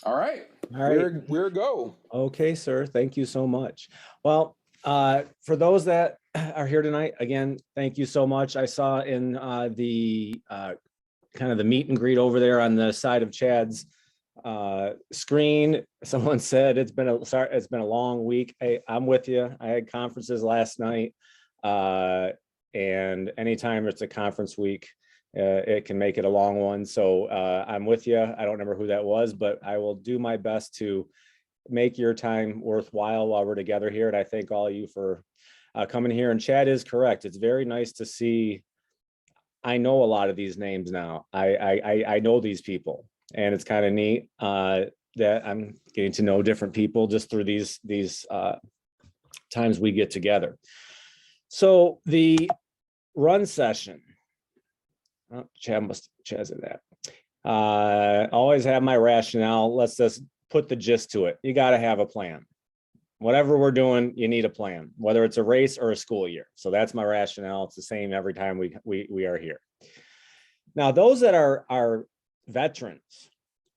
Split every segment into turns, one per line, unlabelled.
All right,
All right.
we're go.
Okay, sir. Thank you so much. Well, for those that are here tonight, again, thank you so much. I saw in the kind of the meet and greet over there on the side of Chad's screen, someone said it's been a long week. Hey, I'm with you. I had conferences last night, and anytime it's a conference week, it can make it a long one. So I'm with you. I don't remember who that was, but I will do my best to make your time worthwhile while we're together here. And I thank all of you for coming here. And Chad is correct. It's very nice to see. I know a lot of these names now. I know these people, and it's kind of neat that I'm getting to know different people just through these times we get together. So the run session. Oh, Chad's in that. Always have my rationale. Let's just put the gist to it. You got to have a plan. Whatever we're doing, you need a plan, whether it's a race or a school year. So that's my rationale. It's the same every time we are here. Now, those that are veterans,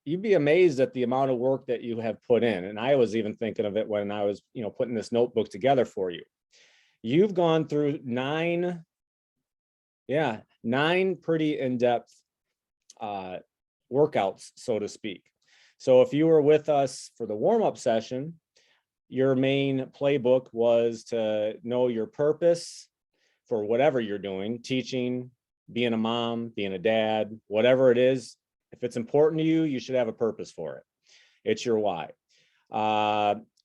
you'd be amazed at the amount of work that you have put in. And I was even thinking of it when I was, putting this notebook together for you. You've gone through nine pretty in-depth workouts, so to speak. So if you were with us for the warm-up session, your main playbook was to know your purpose for whatever you're doing, teaching, being a mom, being a dad, whatever it is. If it's important to you, you should have a purpose for it. It's your why.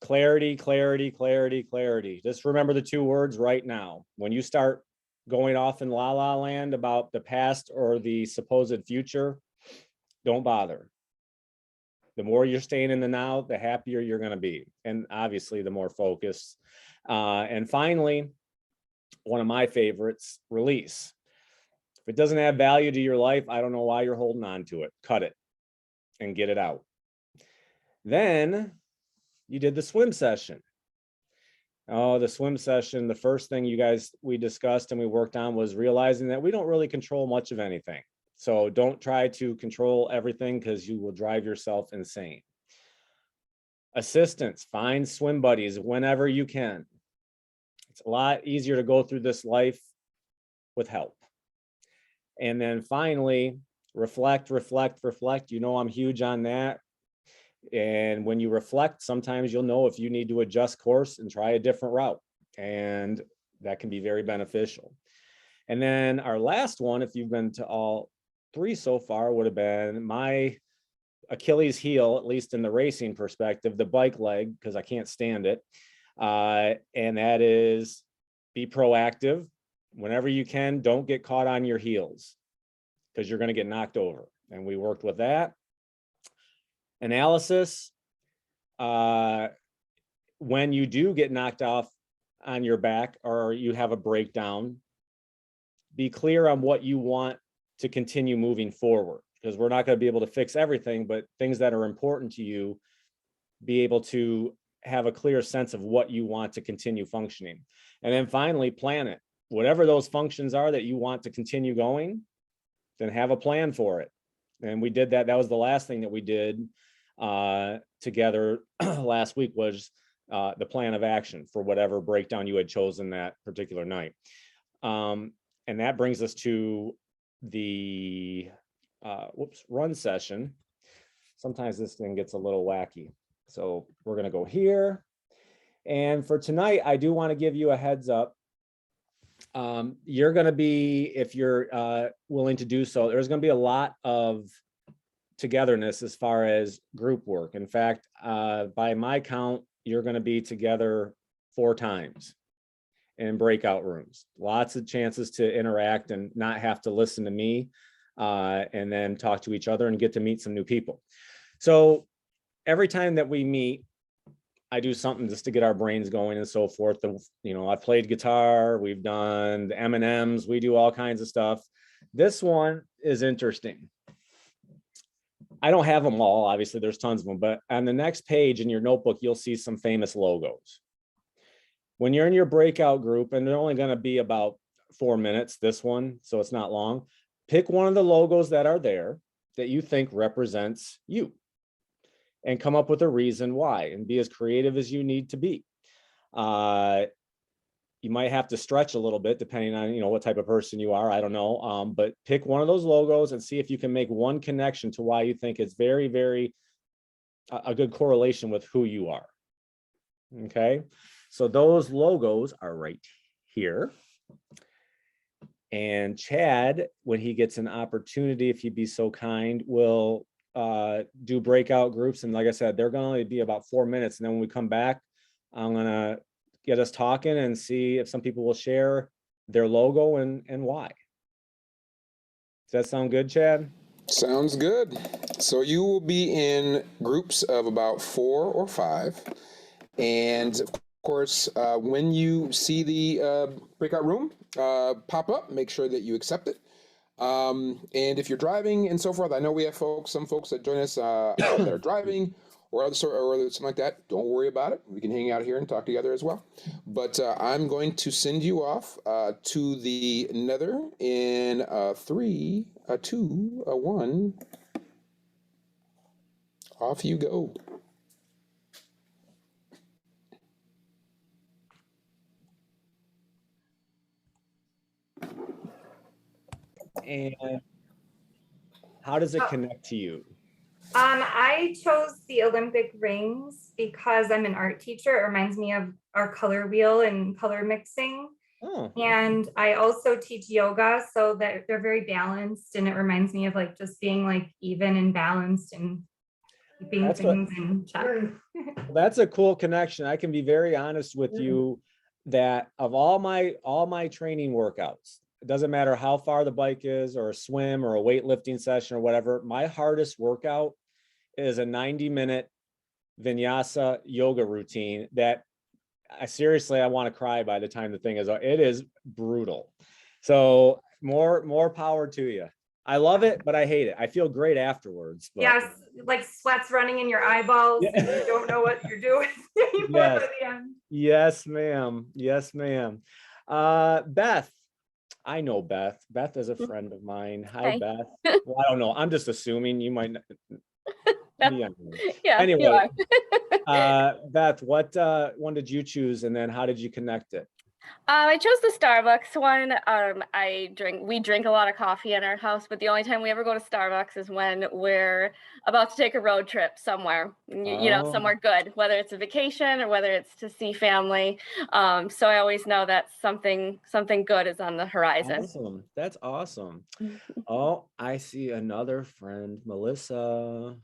Clarity, clarity, clarity, clarity. Just remember the two words right now. When you start going off in la la land about the past or the supposed future, don't bother. The more you're staying in the now, the happier you're going to be. And obviously the more focused. And finally, one of my favorites, release. If it doesn't add value to your life, I don't know why you're holding on to it. Cut it and get it out. Then you did the swim session. Oh, the swim session, the first thing we discussed and we worked on was realizing that we don't really control much of anything. So don't try to control everything because you will drive yourself insane. Assistance, find swim buddies whenever you can. It's a lot easier to go through this life with help. And then finally, reflect, reflect, reflect. I'm huge on that. And when you reflect, sometimes you'll know if you need to adjust course and try a different route. And that can be very beneficial. And then our last one, if you've been to all three so far, would have been my Achilles heel, at least in the racing perspective, the bike leg, because I can't stand it. And that is be proactive. Whenever you can, don't get caught on your heels because you're going to get knocked over. And we worked with that. Analysis, when you do get knocked off on your back or you have a breakdown, be clear on what you want to continue moving forward, because we're not going to be able to fix everything, but things that are important to you, be able to have a clear sense of what you want to continue functioning. And then finally, plan it. Whatever those functions are that you want to continue going, then have a plan for it. And we did that. That was the last thing that we did together last week, was the plan of action for whatever breakdown you had chosen that particular night. And that brings us to the run session. Sometimes this thing gets a little wacky. So we're going to go here. And for tonight, I do want to give you a heads up. You're going to be, if you're willing to do so, there's going to be a lot of togetherness as far as group work. In fact, by my count, you're going to be together 4 times in breakout rooms. Lots of chances to interact and not have to listen to me, and then talk to each other and get to meet some new people. So every time that we meet, I do something just to get our brains going and so forth. I've played guitar, we've done the M&Ms, we do all kinds of stuff. This one is interesting. I don't have them all, obviously there's tons of them, but on the next page in your notebook, you'll see some famous logos. When you're in your breakout group, and they're only going to be about 4 minutes, this one, so it's not long, pick one of the logos that are there that you think represents you. and come up with a reason why, and be as creative as you need to be. You might have to stretch a little bit depending on, you know, what type of person you are. I don't know. But pick one of those logos and see if you can make one connection to why you think it's very, very a good correlation with who you are. Okay. So those logos are right here. And Chad, when he gets an opportunity, if he'd be so kind, will do breakout groups. And like I said, they're going to only be about 4 minutes. And then when we come back, I'm going to get us talking and see if some people will share their logo and why. Does that sound good, Chad?
Sounds good. So you will be in groups of about 4 or 5. And of course, when you see the breakout room pop up, make sure that you accept it. And if you're driving and so forth, I know we have some folks that join us that are driving or other sort or something like that. Don't worry about it. We can hang out here and talk together as well. But I'm going to send you off to the nether in 3, 2, 1. Off you go.
And how does it connect to you?
I chose the Olympic rings because I'm an art teacher. It reminds me of our color wheel and color mixing.
Oh.
And I also teach yoga, so that they're very balanced, and it reminds me of like just being like even and balanced and keeping things in check.
That's a cool connection. I can be very honest with you that of all my training workouts, it doesn't matter how far the bike is or a swim or a weightlifting session or whatever, my hardest workout is a 90-minute vinyasa yoga routine that I want to cry by the time the thing is, it is brutal. So more power to you. I love it, but I hate it. I feel great afterwards. But.
Yes, like sweat's running in your eyeballs.
Yeah.
And you don't know what you're doing anymore
Yes.
by the end.
Yes, ma'am. Yes, ma'am. Beth. I know Beth. Beth is a friend of mine. Hi, Beth. Well, I don't know. I'm just assuming you might not.
Yeah.
Anyway, Beth, what one did you choose, and then how did you connect it?
I chose the Starbucks one. We drink a lot of coffee in our house, but the only time we ever go to Starbucks is when we're about to take a road trip somewhere, you know, somewhere good, whether it's a vacation or whether it's to see family. So I always know that something good is on the horizon.
Awesome. That's awesome. Oh, I see another friend, Melissa.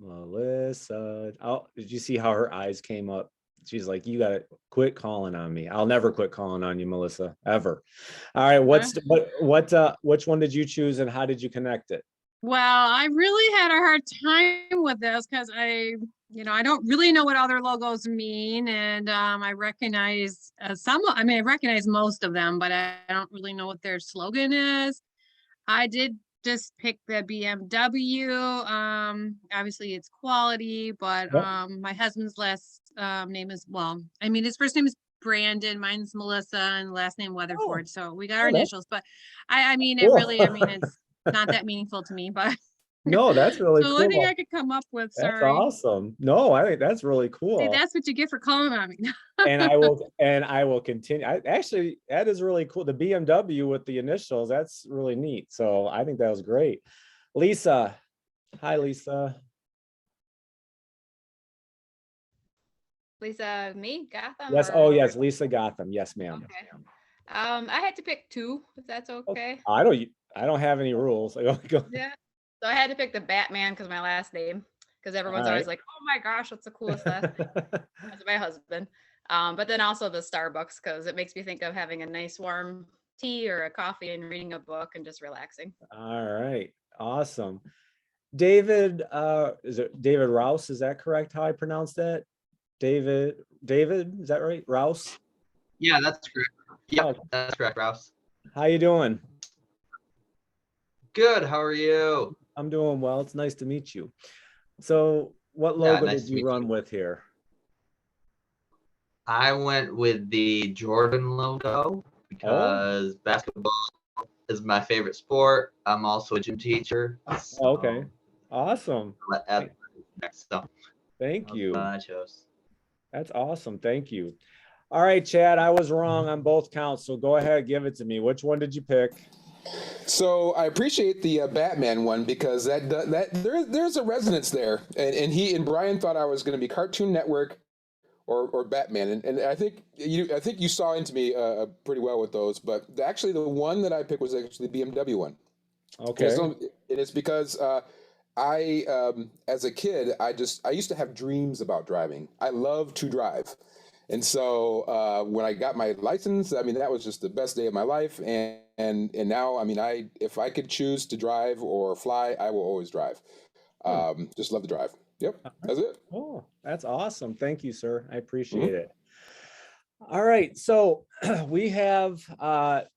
Oh, did you see how her eyes came up? She's like, you gotta quit calling on me. I'll never quit calling on you, Melissa, ever. All right, which one did you choose and how did you connect it?
Well, I really had a hard time with this because I don't really know what other logos mean, and I recognize I recognize most of them, but I don't really know what their slogan is. I did just pick the BMW. Obviously it's quality, but my husband's last name is, his first name is Brandon, mine's Melissa, and last name Weatherford. So we got our initials, but it's not that meaningful to me, but
no, that's really
so
cool.
The only thing I could come up with.
That's awesome. No, I think that's really cool.
See, that's what you get for calling on me.
and I will continue. Actually, that is really cool. The BMW with the initials, that's really neat. So I think that was great. Lisa. Hi, Lisa.
Lisa, me, Gotham?
Yes. Oh, yes. Lisa Gotham. Yes, ma'am.
Okay. I had to pick 2, if that's okay.
I don't have any rules.
Yeah. So I had to pick the Batman because my last name, because everyone's always like, oh my gosh, that's the coolest last name. That's my husband. But then also the Starbucks, because it makes me think of having a nice warm tea or a coffee and reading a book and just relaxing.
All right. Awesome. David, is it David Rouse? Is that correct? How I pronounce that? David, is that right? Rouse?
Yeah, that's correct. Yeah, that's correct, Rouse.
How you doing?
Good. How are you?
I'm doing well. It's nice to meet you. So what logo did you run with here?
I went with the Jordan logo because basketball is my favorite sport. I'm also a gym teacher. So
okay. Awesome.
So.
Thank you.
Nachos.
That's awesome. Thank you. All right, Chad, I was wrong on both counts. So go ahead, give it to me. Which one did you pick?
So I appreciate the Batman one because there's a resonance there, and Brian thought I was going to be Cartoon Network or Batman, and I think you saw into me pretty well with those, but actually the one that I picked was actually the BMW one.
Okay.
It's because as a kid, I used to have dreams about driving. I love to drive. And so when I got my license, I mean, that was just the best day of my life. And now, I mean, if I could choose to drive or fly, I will always drive. Just love to drive. Yep, that's it.
Oh, that's awesome. Thank you, sir. I appreciate
Mhm.
it. All right. So we have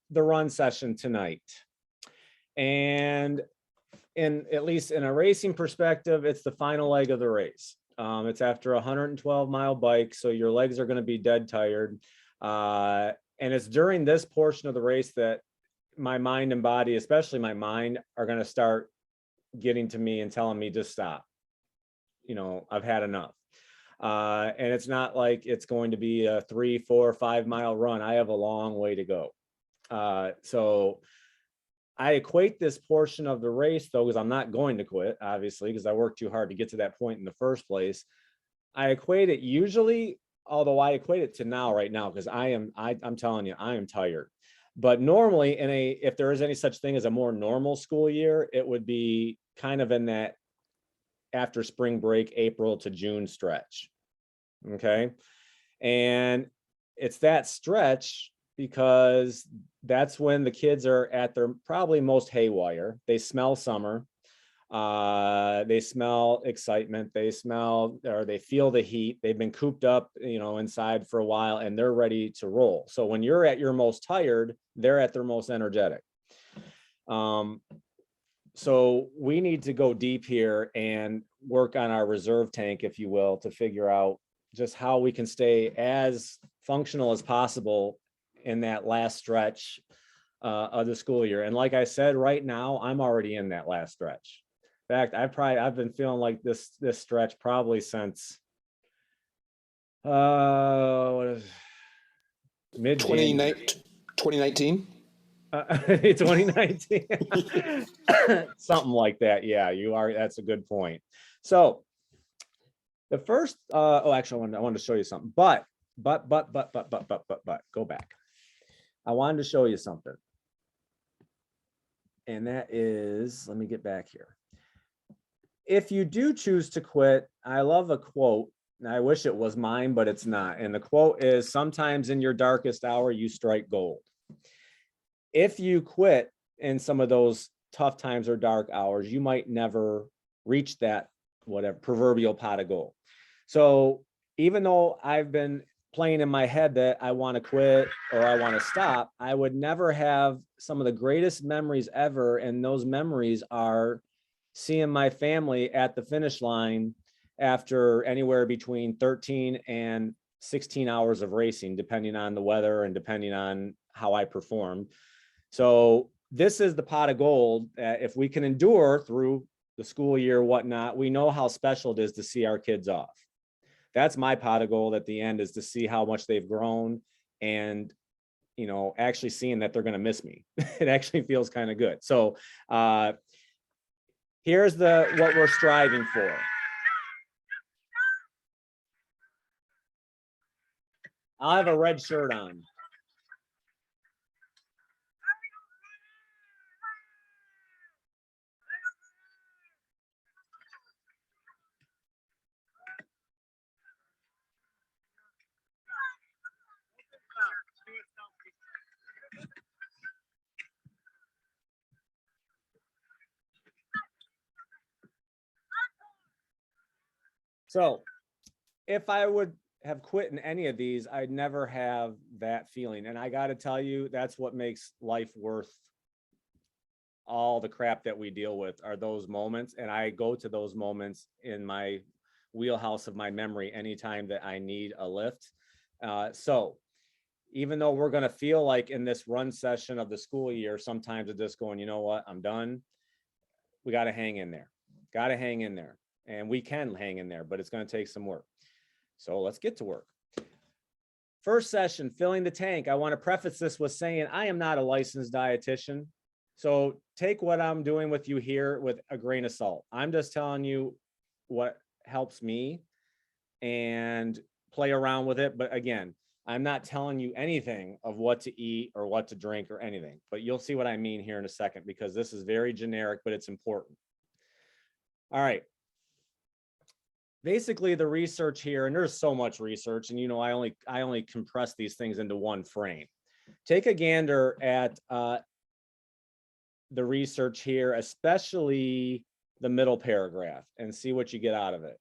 the run session tonight. And at least in a racing perspective, it's the final leg of the race. It's after a 112-mile bike, so your legs are going to be dead tired. And it's during this portion of the race that my mind and body, especially my mind, are going to start getting to me and telling me to stop. You know, I've had enough. And it's not like it's going to be a 3, 4, 5-mile run. I have a long way to go. So I equate this portion of the race, though, because I'm not going to quit, obviously, because I worked too hard to get to that point in the first place. I equate it usually, although I equate it to now, right now, because I'm telling you, I am tired. But normally, if there is any such thing as a more normal school year, it would be kind of in that after spring break, April to June stretch. Okay. And it's that stretch because that's when the kids are at their probably most haywire. They smell summer. They smell excitement. They feel the heat. They've been cooped up, inside for a while, and they're ready to roll. So when you're at your most tired, they're at their most energetic. So we need to go deep here and work on our reserve tank, if you will, to figure out just how we can stay as functional as possible in that last stretch of the school year. And like I said, right now, I'm already in that last stretch. In fact, I've been feeling like this stretch probably since mid
2019.
2019. Something like that. Yeah, that's a good point. So the first actually I wanted to show you something, but go back. I wanted to show you something. And that is, let me get back here. If you do choose to quit, I love a quote. And I wish it was mine, but it's not. And the quote is, sometimes in your darkest hour, you strike gold. If you quit in some of those tough times or dark hours, you might never reach that whatever proverbial pot of gold. So even though I've been playing in my head that I want to quit or I want to stop, I would never have some of the greatest memories ever. And those memories are seeing my family at the finish line after anywhere between 13 and 16 hours of racing, depending on the weather and depending on how I performed. So this is the pot of gold. If we can endure through the school year, whatnot, we know how special it is to see our kids off. That's my pot of gold at the end, is to see how much they've grown and, actually seeing that they're going to miss me. It actually feels kind of good. So here's what we're striving for. I'll have a red shirt on. So if I would have quit in any of these, I'd never have that feeling. And I got to tell you, that's what makes life worth all the crap that we deal with, are those moments. And I go to those moments in my wheelhouse of my memory anytime that I need a lift. So even though we're going to feel like in this run session of the school year, sometimes it's just going, you know what, I'm done. We got to hang in there. Got to hang in there. and we can hang in there, but it's going to take some work. So let's get to work. First session, filling the tank. I want to preface this with saying I am not a licensed dietitian. So take what I'm doing with you here with a grain of salt. I'm just telling you what helps me and play around with it. But again, I'm not telling you anything of what to eat or what to drink or anything, but you'll see what I mean here in a second, because this is very generic, but it's important. All right. Basically the research here, and there's so much research, and I only compress these things into one frame. Take a gander at the research here, especially the middle paragraph, and see what you get out of it.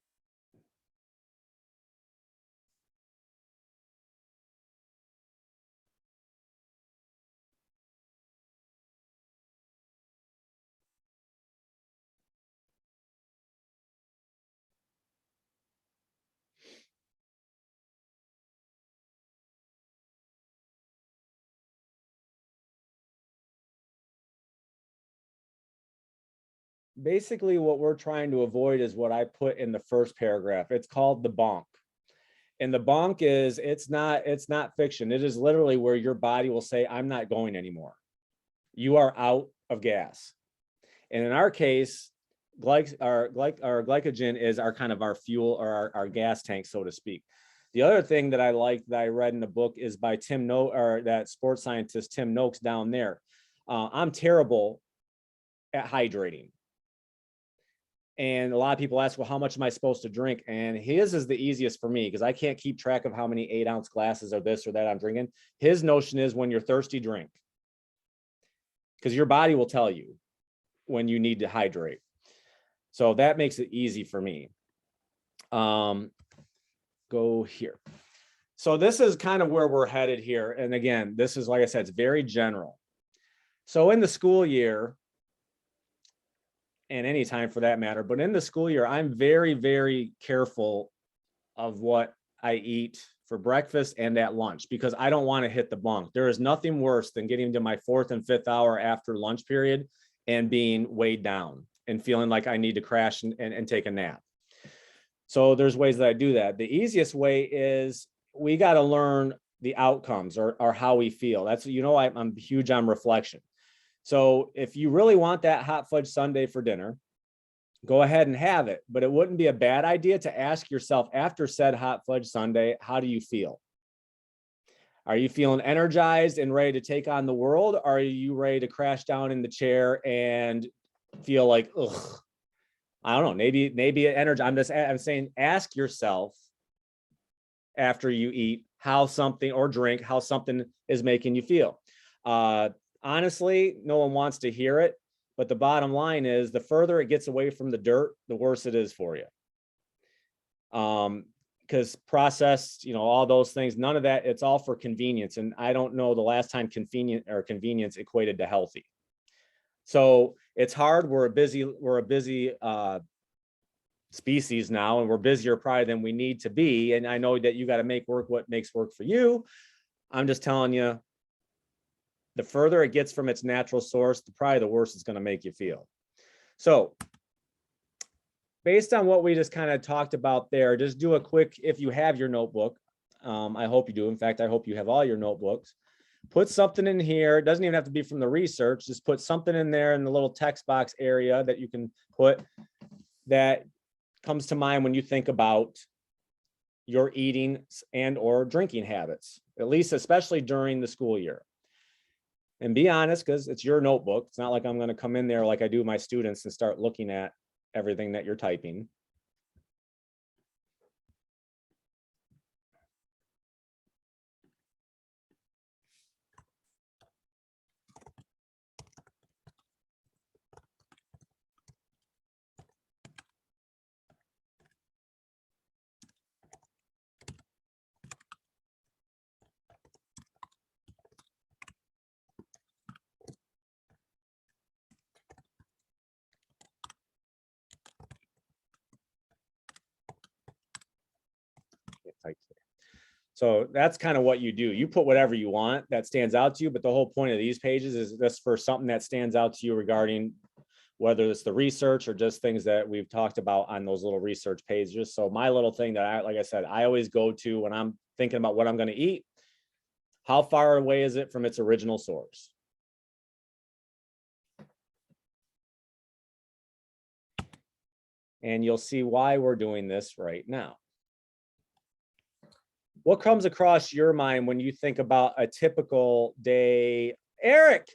Basically what we're trying to avoid is what I put in the first paragraph. It's called the bonk. And the bonk is, it's not fiction. It is literally where your body will say, I'm not going anymore. You are out of gas. And in our case, glycogen is our kind of our fuel, or our gas tank, so to speak. The other thing that I like that I read in the book is by that sports scientist, Tim Noakes, down there. I'm terrible at hydrating. And a lot of people ask, well, how much am I supposed to drink? And his is the easiest for me, because I can't keep track of how many 8-ounce glasses or this or that I'm drinking. His notion is, when you're thirsty, drink, because your body will tell you when you need to hydrate. So that makes it easy for me. Go here. So this is kind of where we're headed here. And again, this is, like I said, it's very general. So in the school year, and any time for that matter, but in the school year, I'm very, very careful of what I eat for breakfast and at lunch, because I don't want to hit the bunk. There is nothing worse than getting to my 4th and 5th hour after lunch period and being weighed down and feeling like I need to crash and take a nap. So there's ways that I do that. The easiest way is we got to learn the outcomes, or how we feel. That's, I'm huge on reflection. So if you really want that hot fudge sundae for dinner, go ahead and have it. But it wouldn't be a bad idea to ask yourself, after said hot fudge sundae, how do you feel? Are you feeling energized and ready to take on the world? Or are you ready to crash down in the chair and feel like, ugh, I don't know, maybe energy. I'm saying, ask yourself after you eat how something, or drink, how something is making you feel. Honestly, no one wants to hear it, but the bottom line is, the further it gets away from the dirt, the worse it is for you. Because processed, all those things, none of that, it's all for convenience. And I don't know the last time convenience equated to healthy. So it's hard. We're a busy species now, and we're busier probably than we need to be. And I know that you got to make work what makes work for you. I'm just telling you, the further it gets from its natural source, probably the worse it's going to make you feel. So based on what we just kind of talked about there, just do a quick, if you have your notebook, I hope you do. In fact, I hope you have all your notebooks. Put something in here. It doesn't even have to be from the research. Just put something in there in the little text box area that you can put that comes to mind when you think about your eating and or drinking habits, at least especially during the school year. And be honest, because it's your notebook. It's not like I'm going to come in there like I do my students and start looking at everything that you're typing. So that's kind of what you do. You put whatever you want that stands out to you, but the whole point of these pages is just for something that stands out to you regarding whether it's the research or just things that we've talked about on those little research pages. So my little thing that like I said, I always go to when I'm thinking about what I'm going to eat, how far away is it from its original source? And you'll see why we're doing this right now. What comes across your mind when you think about a typical day? Eric,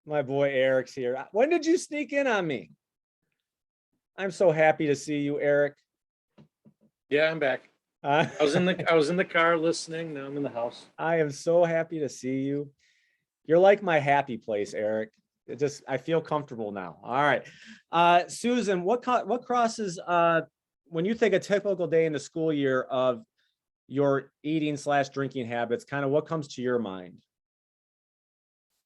my boy Eric's here. When did you sneak in on me? I'm so happy to see you, Eric.
Yeah, I'm back. I was in the car listening. Now I'm in the house.
I am so happy to see you. You're like my happy place, Eric. I feel comfortable now. All right. Susan, what crosses when you think a typical day in the school year of your eating / drinking habits, kind of what comes to your mind?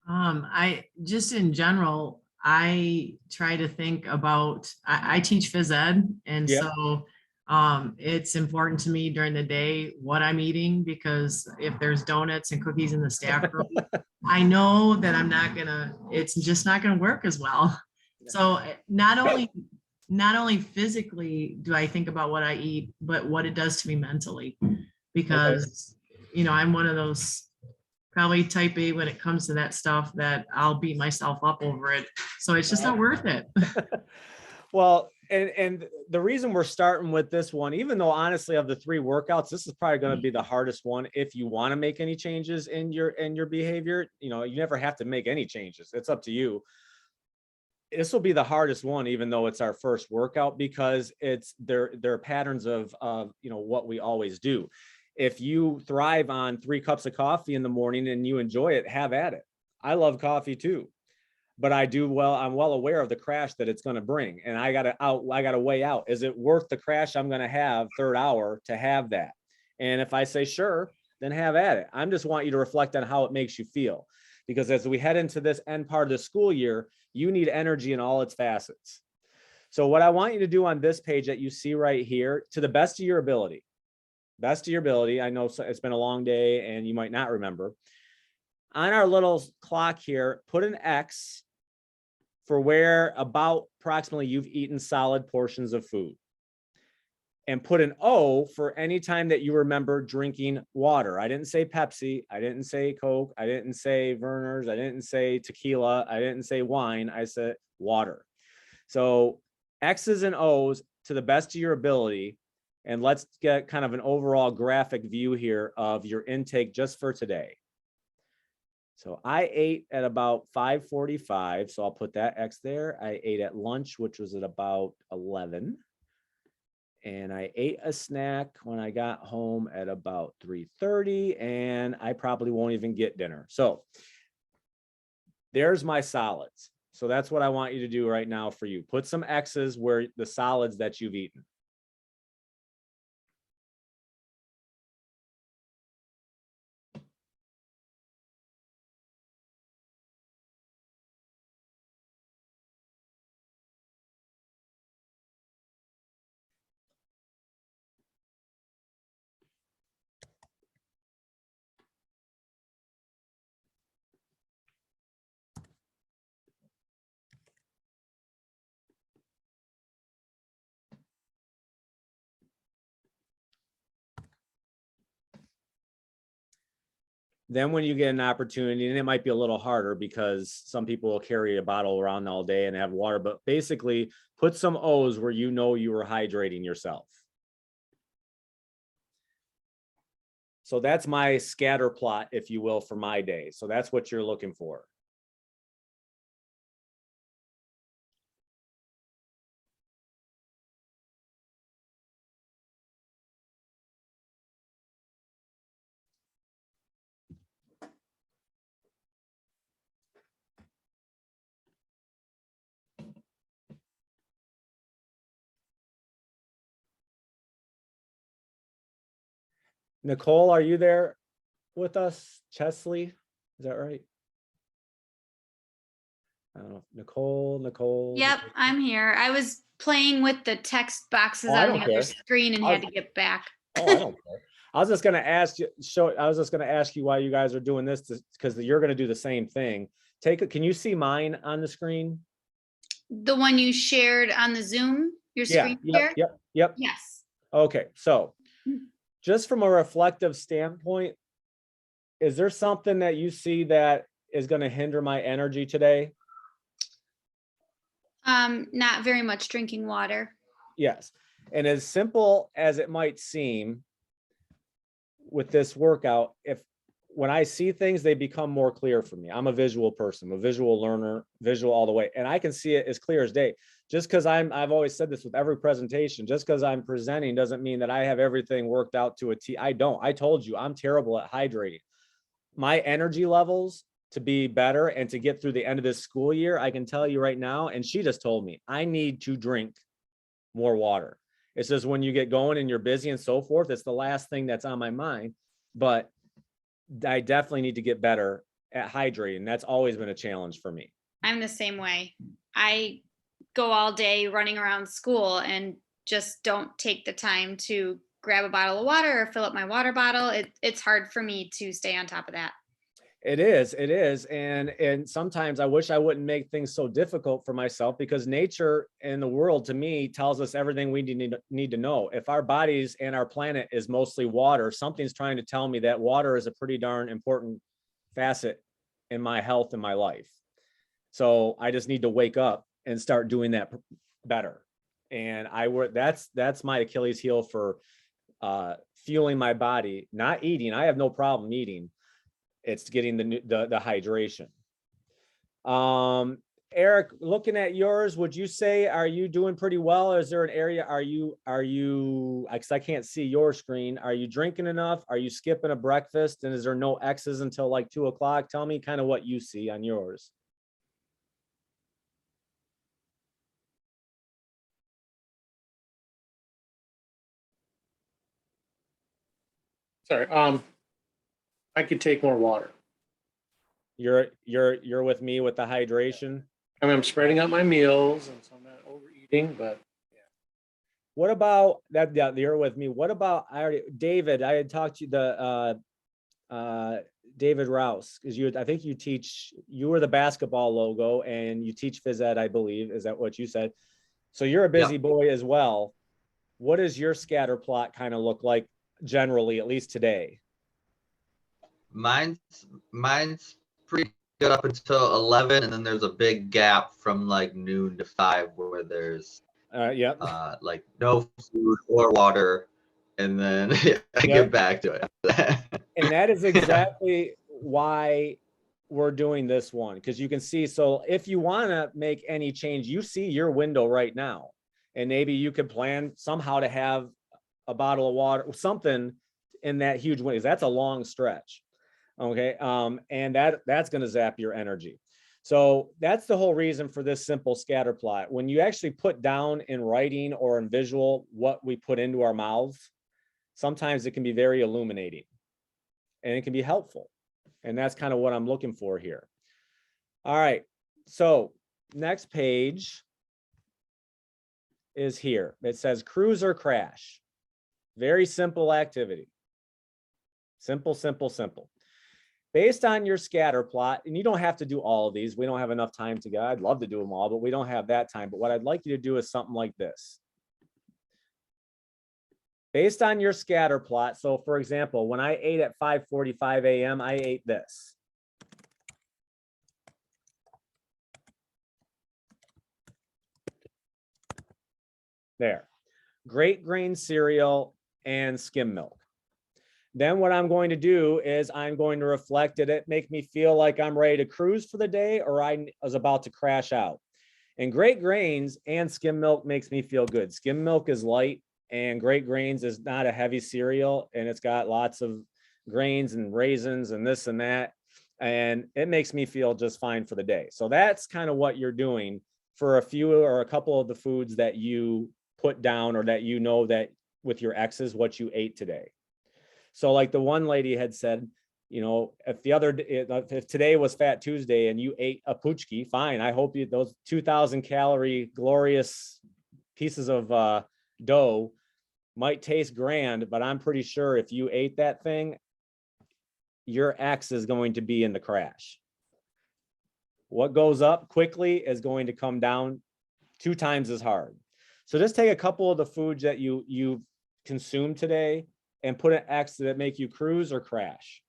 I just in general, I try to think about, I teach phys ed. And
Yep.
so it's important to me during the day what I'm eating, because if there's donuts and cookies in the staff room, I know that it's just not gonna work as well. So not only physically do I think about what I eat, but what it does to me mentally, because I'm one of those probably type A when it comes to that stuff, that I'll beat myself up over it. So it's just not worth it.
Well, and the reason we're starting with this one, even though honestly of the 3 workouts, this is probably going to be the hardest one if you want to make any changes in your behavior. You never have to make any changes. It's up to you. This will be the hardest one, even though it's our first workout, because they're patterns of what we always do. If you thrive on 3 cups of coffee in the morning and you enjoy it, have at it. I love coffee too, but I'm well aware of the crash that it's going to bring. And I got to weigh out, is it worth the crash I'm going to have third hour to have that? And if I say, sure, then have at it. I just want you to reflect on how it makes you feel, because as we head into this end part of the school year, you need energy in all its facets. So what I want you to do on this page that you see right here, to the best of your ability, I know it's been a long day and you might not remember. On our little clock here, put an X for where about approximately you've eaten solid portions of food. And put an O for any time that you remember drinking water. I didn't say Pepsi. I didn't say Coke. I didn't say Verner's. I didn't say tequila. I didn't say wine. I said water. So X's and O's to the best of your ability. And let's get kind of an overall graphic view here of your intake just for today. So I ate at about 5:45. So I'll put that X there. I ate at lunch, which was at about 11. And I ate a snack when I got home at about 3:30, and I probably won't even get dinner. So there's my solids. So that's what I want you to do right now for you. Put some X's where the solids that you've eaten. Then when you get an opportunity, and it might be a little harder because some people will carry a bottle around all day and have water, but basically put some O's where you know you were hydrating yourself. So that's my scatter plot, if you will, for my day. So that's what you're looking for. Nicole, are you there with us? Chesley, is that right? I don't know. Nicole.
Yep, I'm here. I was playing with the text boxes
Oh, I
on
don't
the
care.
other screen and had to get back.
Oh, I don't care. I was just going to ask you, I was just going to ask you why you guys are doing this, because you're going to do the same thing. can you see mine on the screen?
The one you shared on the Zoom, your
Yeah,
screen share?
yep.
Yes.
Okay, so just from a reflective standpoint, is there something that you see that is going to hinder my energy today?
Not very much drinking water.
Yes. And as simple as it might seem with this workout, when I see things, they become more clear for me. I'm a visual person, a visual learner, visual all the way. And I can see it as clear as day. Just because I've always said this with every presentation, just because I'm presenting doesn't mean that I have everything worked out to a T. I don't. I told you, I'm terrible at hydrating. My energy levels to be better and to get through the end of this school year, I can tell you right now, and she just told me, I need to drink more water. It's just when you get going and you're busy and so forth, it's the last thing that's on my mind. But I definitely need to get better at hydrating. That's always been a challenge for me.
I'm the same way. I go all day running around school and just don't take the time to grab a bottle of water or fill up my water bottle. It's hard for me to stay on top of that.
It is. And sometimes I wish I wouldn't make things so difficult for myself, because nature and the world to me tells us everything we need to know. If our bodies and our planet is mostly water, something's trying to tell me that water is a pretty darn important facet in my health and my life. So I just need to wake up and start doing that better. And that's my Achilles heel for fueling my body, not eating. I have no problem eating. It's getting the hydration. Eric, looking at yours, would you say, are you doing pretty well? Or is there an area, are you, because I can't see your screen. Are you drinking enough? Are you skipping a breakfast? And is there no X's until like 2 o'clock? Tell me kind of what you see on yours.
Sorry. I could take more water.
You're with me with the hydration.
I mean, I'm spreading out my meals, and so I'm not overeating, but yeah.
What about that? Yeah, you're with me. What about David? I had talked to David Rouse, because I think you were the basketball logo and you teach phys ed, I believe. Is that what you said? So you're a busy boy as well. What does your scatter plot kind of look like generally, at least today?
Mine's pretty good up until 11, and then there's a big gap from like noon to 5 where there's like no food or water, and then I get back to it.
And that is exactly why we're doing this one, because you can see, so if you want to make any change, you see your window right now, and maybe you could plan somehow to have a bottle of water, something in that huge window. That's a long stretch. Okay. And that's going to zap your energy. So that's the whole reason for this simple scatter plot. When you actually put down in writing or in visual what we put into our mouths, sometimes it can be very illuminating and it can be helpful. And that's kind of what I'm looking for here. All right. So next page is here. It says cruise or crash. Very simple activity. Simple, simple, simple. Based on your scatter plot, and you don't have to do all of these. We don't have enough time to go. I'd love to do them all, but we don't have that time. But what I'd like you to do is something like this. Based on your scatter plot. So for example, when I ate at 5:45 a.m., I ate this. There. Great grain cereal and skim milk. Then what I'm going to do is I'm going to reflect, did it make me feel like I'm ready to cruise for the day, or I was about to crash out? And great grains and skim milk makes me feel good. Skim milk is light, and great grains is not a heavy cereal, and it's got lots of grains and raisins and this and that. And it makes me feel just fine for the day. So that's kind of what you're doing for a few or a couple of the foods that you put down, or that you know that with your X's, what you ate today. So like the one lady had said, you know, if today was Fat Tuesday and you ate a puchki, fine. I hope those 2,000 calorie glorious pieces of dough might taste grand, but I'm pretty sure if you ate that thing, your X is going to be in the crash. what goes up quickly is going to come down 2 times as hard. So just take a couple of the foods that you've consumed today and put an X that make you cruise or crash.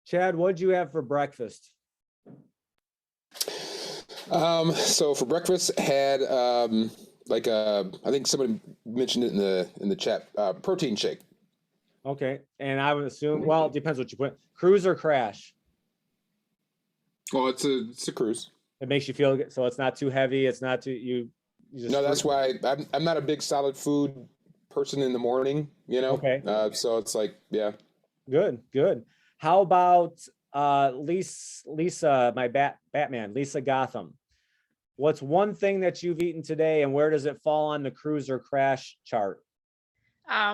Chad, what'd you have for breakfast?
So for breakfast, had I think somebody mentioned it in the chat, protein shake.
Okay, and I would assume, well, it depends what you put. Cruise or crash?
Well, it's a cruise.
It makes you feel good, so it's not too heavy. It's not too you just.
No, that's why I'm not a big solid food person in the morning.
Okay.
So it's like, yeah.
Good. How about Lisa, my Batman, Lisa Gotham? What's one thing that you've eaten today, and where does it fall on the cruise or crash chart?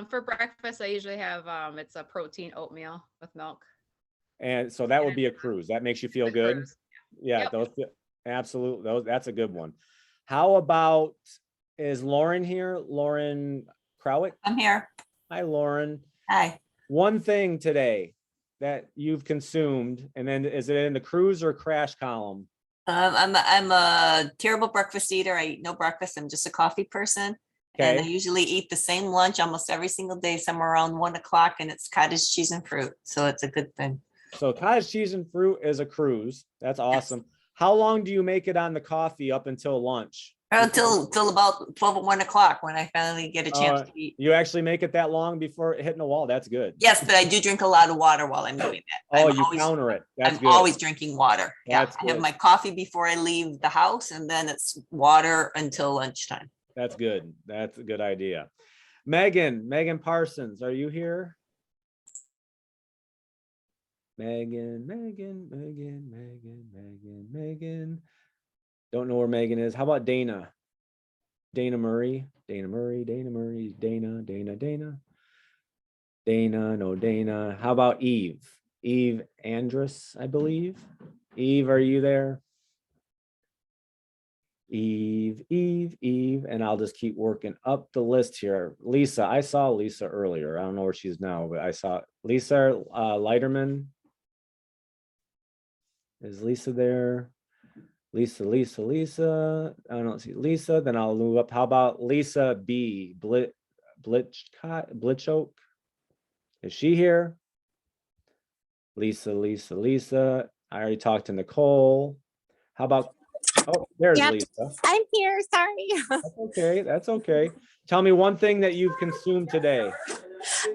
For breakfast, I usually have it's a protein oatmeal with milk.
And so that would be a cruise. That makes you feel good.
Cruise.
Yeah,
Yep.
those absolutely. That's a good one. How about, is Lauren here? Lauren Crowick?
I'm here.
Hi, Lauren.
Hi.
One thing today that you've consumed, and then is it in the cruise or crash column?
I'm a terrible breakfast eater. I eat no breakfast. I'm just a coffee person. And I
Okay.
usually eat the same lunch almost every single day, somewhere around 1 o'clock, and it's cottage cheese and fruit. So it's a good thing.
So cottage cheese and fruit is a cruise. That's awesome. How long do you make it on the coffee up until lunch?
Until about 12 or 1 o'clock when I finally get a chance to eat.
You actually make it that long before hitting the wall? That's good.
Yes, but I do drink a lot of water while I'm doing that.
Oh,
I'm
you
always,
counter it. That's
I'm
good.
always drinking water. Yeah,
That's
I have
good.
my coffee before I leave the house, and then it's water until lunchtime.
That's good. That's a good idea. Megan Parsons, are you here? Megan. Don't know where Megan is. How about Dana? Dana Murray. No, Dana. How about Eve? Eve Andrus, I believe. Eve, are you there? Eve, and I'll just keep working up the list here. Lisa, I saw Lisa earlier. I don't know where she's now, but I saw Lisa Leiterman. Is Lisa there? Lisa. I don't see Lisa. Then I'll move up. How about Lisa B. Blitchoke? Is she here? Lisa. I already talked to Nicole. How about, oh, there's
Yep.
Lisa.
I'm here. Sorry.
That's okay. Tell me one thing that you've consumed today.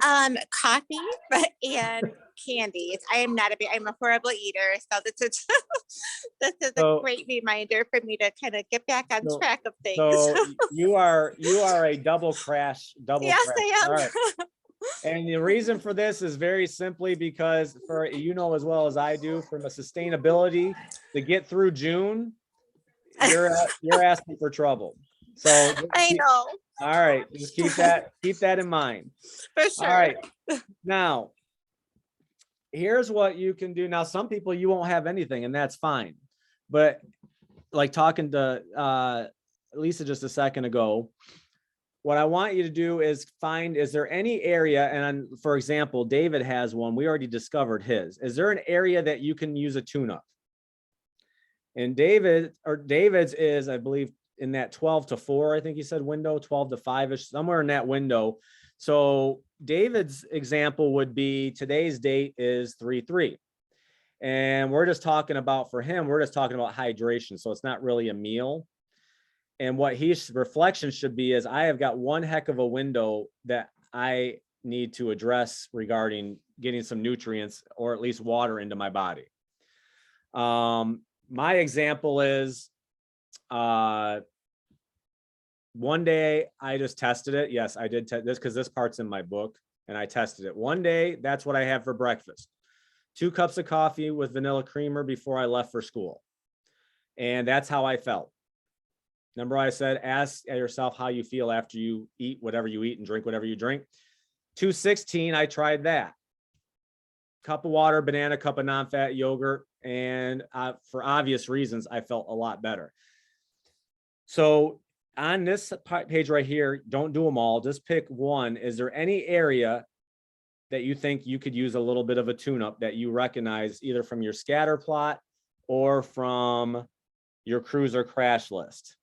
Coffee and candies. I'm a horrible eater. So this is a great reminder for me to kind of get back on track of things.
So you are a double crash.
Yes, I am.
All right. And the reason for this is very simply because, for as well as I do, from a sustainability to get through June, you're asking for trouble. So
I know.
All right, just keep that in mind.
For sure.
All right. Now, here's what you can do. Now, some people, you won't have anything, and that's fine. But like talking to Lisa just a second ago, what I want you to do is find, is there any area, and for example, David has one, we already discovered his. Is there an area that you can use a tune-up? And David's is, I believe, in that 12 to 4, I think he said window, 12 to 5-ish, somewhere in that window. So David's example would be, today's date is 3/3. And we're just talking about, for him, we're just talking about hydration. So it's not really a meal. And what his reflection should be is, I have got one heck of a window that I need to address regarding getting some nutrients or at least water into my body. My example is, one day I just tested it. Yes, I did test this because this part's in my book, and I tested it. One day, that's what I had for breakfast. 2 cups of coffee with vanilla creamer before I left for school. And that's how I felt. Remember I said, ask yourself how you feel after you eat whatever you eat and drink whatever you drink. 2:16, I tried that. Cup of water, banana, cup of non-fat yogurt. And for obvious reasons, I felt a lot better. So on this page right here, don't do them all, just pick one. Is there any area that you think you could use a little bit of a tune-up that you recognize either from your scatter plot or from your cruise or crash list?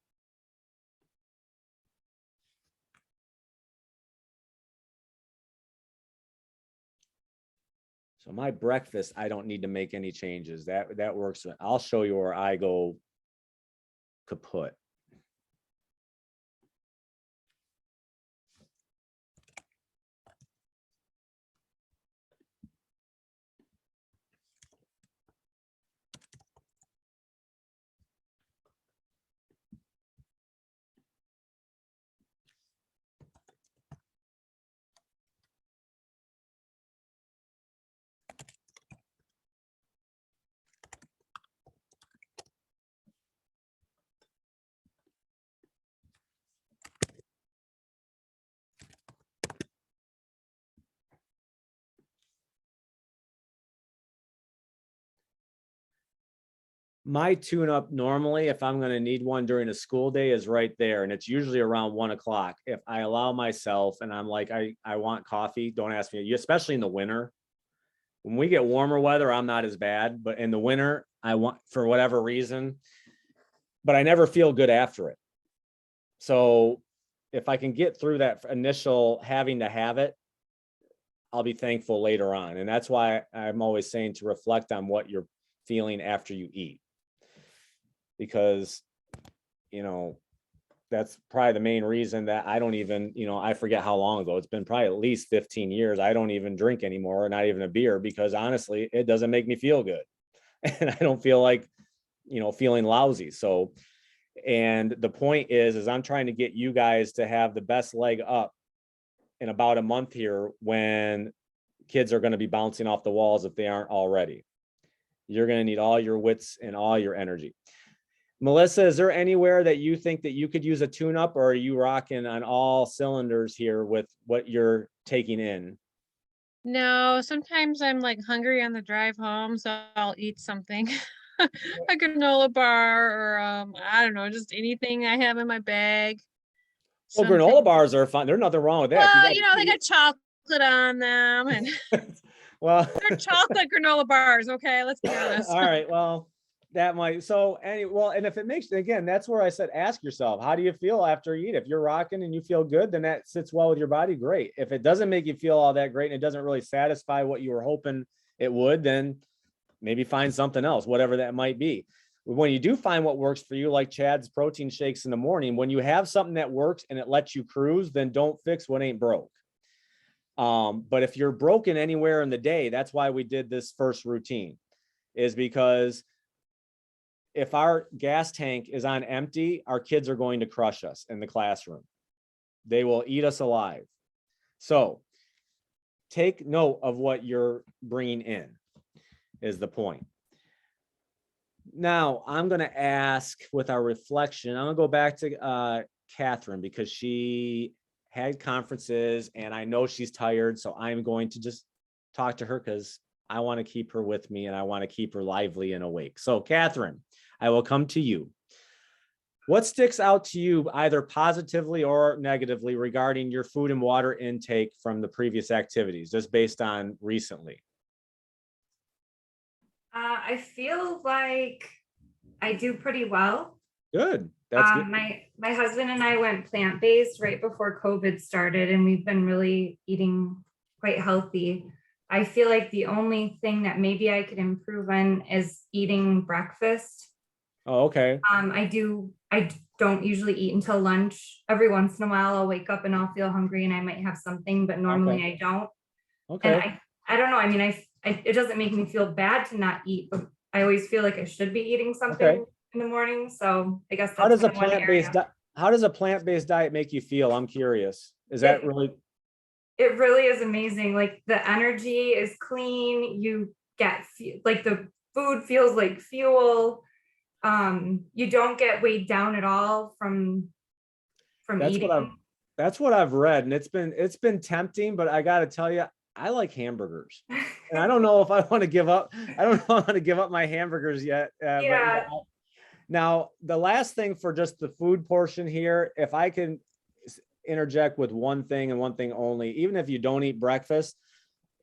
So my breakfast, I don't need to make any changes. That works. I'll show you where I go kaput. My tune-up normally, if I'm going to need one during a school day, is right there, and it's usually around 1 o'clock. If I allow myself and I'm like, I want coffee, don't ask me, especially in the winter. When we get warmer weather, I'm not as bad, but in the winter, I want, for whatever reason, but I never feel good after it. So if I can get through that initial having to have it, I'll be thankful later on. And that's why I'm always saying to reflect on what you're feeling after you eat. Because, you know, that's probably the main reason that I don't even, you know, I forget how long ago, it's been probably at least 15 years. I don't even drink anymore, not even a beer, because honestly, it doesn't make me feel good. And I don't feel like, you know, feeling lousy. So, and the point is I'm trying to get you guys to have the best leg up in about a month here when kids are going to be bouncing off the walls if they aren't already. You're going to need all your wits and all your energy. Melissa, is there anywhere that you think that you could use a tune-up, or are you rocking on all cylinders here with what you're taking in?
No, sometimes I'm like hungry on the drive home, so I'll eat something. A granola bar, or I don't know, just anything I have in my bag.
Well, granola bars are fun. There's nothing wrong with that.
Well, you know, they got chocolate on them, and
well,
they're chocolate granola bars. Okay, let's be honest.
All right, well, that might, so anyway, well, and if it makes, again, that's where I said, ask yourself, how do you feel after you eat? If you're rocking and you feel good, then that sits well with your body, great. If it doesn't make you feel all that great and it doesn't really satisfy what you were hoping it would, then maybe find something else, whatever that might be. When you do find what works for you, like Chad's protein shakes in the morning, when you have something that works and it lets you cruise, then don't fix what ain't broke. But if you're broken anywhere in the day, that's why we did this first routine, is because if our gas tank is on empty, our kids are going to crush us in the classroom. They will eat us alive. So take note of what you're bringing in is the point. Now I'm going to ask with our reflection, I'm going to go back to Catherine, because she had conferences and I know she's tired. So I'm going to just talk to her because I want to keep her with me and I want to keep her lively and awake. So Catherine, I will come to you. What sticks out to you either positively or negatively regarding your food and water intake from the previous activities, just based on recently?
I feel like I do pretty well.
Good. That's good.
My husband and I went plant-based right before COVID started, and we've been really eating quite healthy. I feel like the only thing that maybe I could improve on is eating breakfast.
Oh, okay.
I don't usually eat until lunch. Every once in a while, I'll wake up and I'll feel hungry and I might have something, but normally I don't.
Okay.
And I don't know. I mean, it doesn't make me feel bad to not eat, but I always feel like I should be eating something in the morning. So I guess that's
how does a plant-based diet make you feel? I'm curious. Is that really?
It really is amazing. Like the energy is clean. You get like the food feels like fuel. You don't get weighed down at all from eating.
That's what I've read, and it's been tempting, but I got to tell you, I like hamburgers, and I don't know if I want to give up. I don't know if I want to give up my hamburgers yet.
Yeah.
But now the last thing for just the food portion here, if I can interject with one thing and one thing only, even if you don't eat breakfast,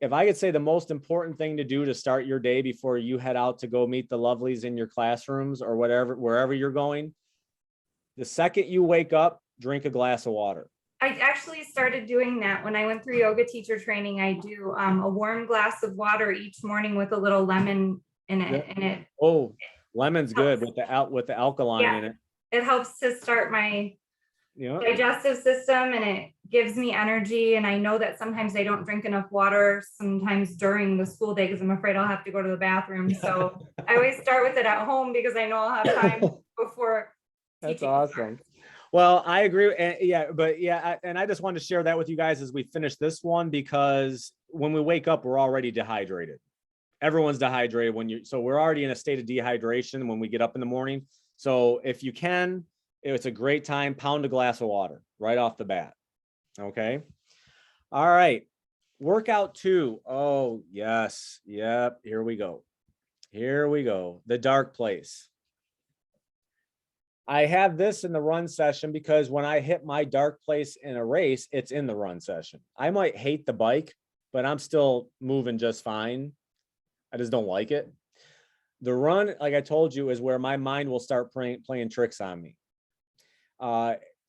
if I could say the most important thing to do to start your day before you head out to go meet the lovelies in your classrooms or whatever, wherever you're going, the second you wake up, drink a glass of water.
I actually started doing that when I went through yoga teacher training. I do a warm glass of water each morning with a little lemon in it.
Yeah.
And it
Oh, lemon's good with the alkaline in it.
It helps to start my
Yeah.
digestive system, and it gives me energy. And I know that sometimes I don't drink enough water sometimes during the school day because I'm afraid I'll have to go to the bathroom. So I always start with it at home because I know I'll have time before.
That's awesome. Well, I agree. And and I just wanted to share that with you guys as we finish this one, because when we wake up, we're already dehydrated. Everyone's dehydrated so we're already in a state of dehydration when we get up in the morning. So if you can, it's a great time, pound a glass of water right off the bat. Okay. All right. Workout 2. Oh, yes. Yep. Here we go. Here we go. The dark place. I have this in the run session because when I hit my dark place in a race, it's in the run session. I might hate the bike, but I'm still moving just fine. I just don't like it. The run, like I told you, is where my mind will start playing tricks on me.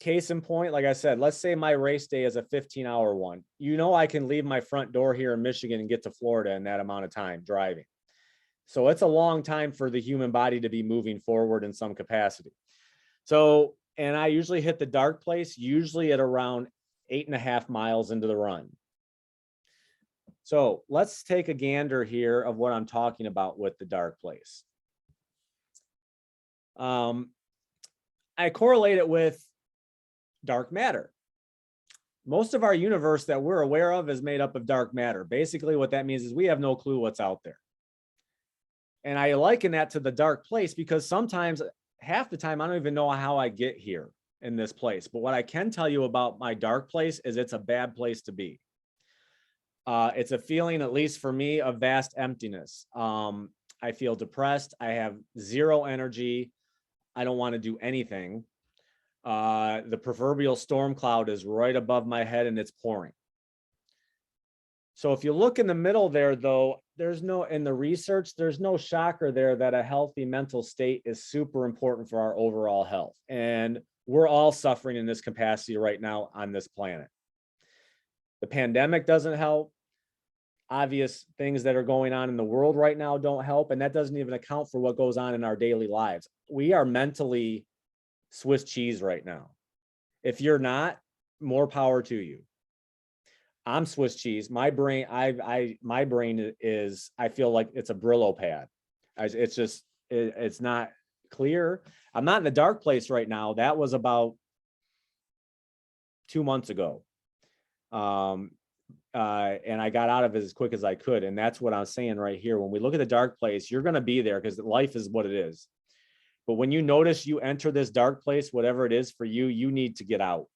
Case in point, like I said, let's say my race day is a 15-hour one. You know, I can leave my front door here in Michigan and get to Florida in that amount of time driving. So it's a long time for the human body to be moving forward in some capacity. So, and I usually hit the dark place, usually at around 8.5 miles into the run. So let's take a gander here of what I'm talking about with the dark place. I correlate it with dark matter. Most of our universe that we're aware of is made up of dark matter. Basically, what that means is we have no clue what's out there. And I liken that to the dark place because sometimes, half the time, I don't even know how I get here in this place. But what I can tell you about my dark place is it's a bad place to be. It's a feeling, at least for me, of vast emptiness. I feel depressed. I have zero energy. I don't want to do anything. The proverbial storm cloud is right above my head and it's pouring. So if you look in the middle there, though, in the research, there's no shocker there that a healthy mental state is super important for our overall health. And we're all suffering in this capacity right now on this planet. The pandemic doesn't help. Obvious things that are going on in the world right now don't help. And that doesn't even account for what goes on in our daily lives. We are mentally Swiss cheese right now. If you're not, more power to you. I'm Swiss cheese. My brain, my brain is, I feel like it's a Brillo pad. It's not clear. I'm not in the dark place right now. That was about 2 months ago. And I got out of it as quick as I could. And that's what I'm saying right here. When we look at the dark place, you're going to be there because life is what it is. But when you notice you enter this dark place, whatever it is for you, you need to get out.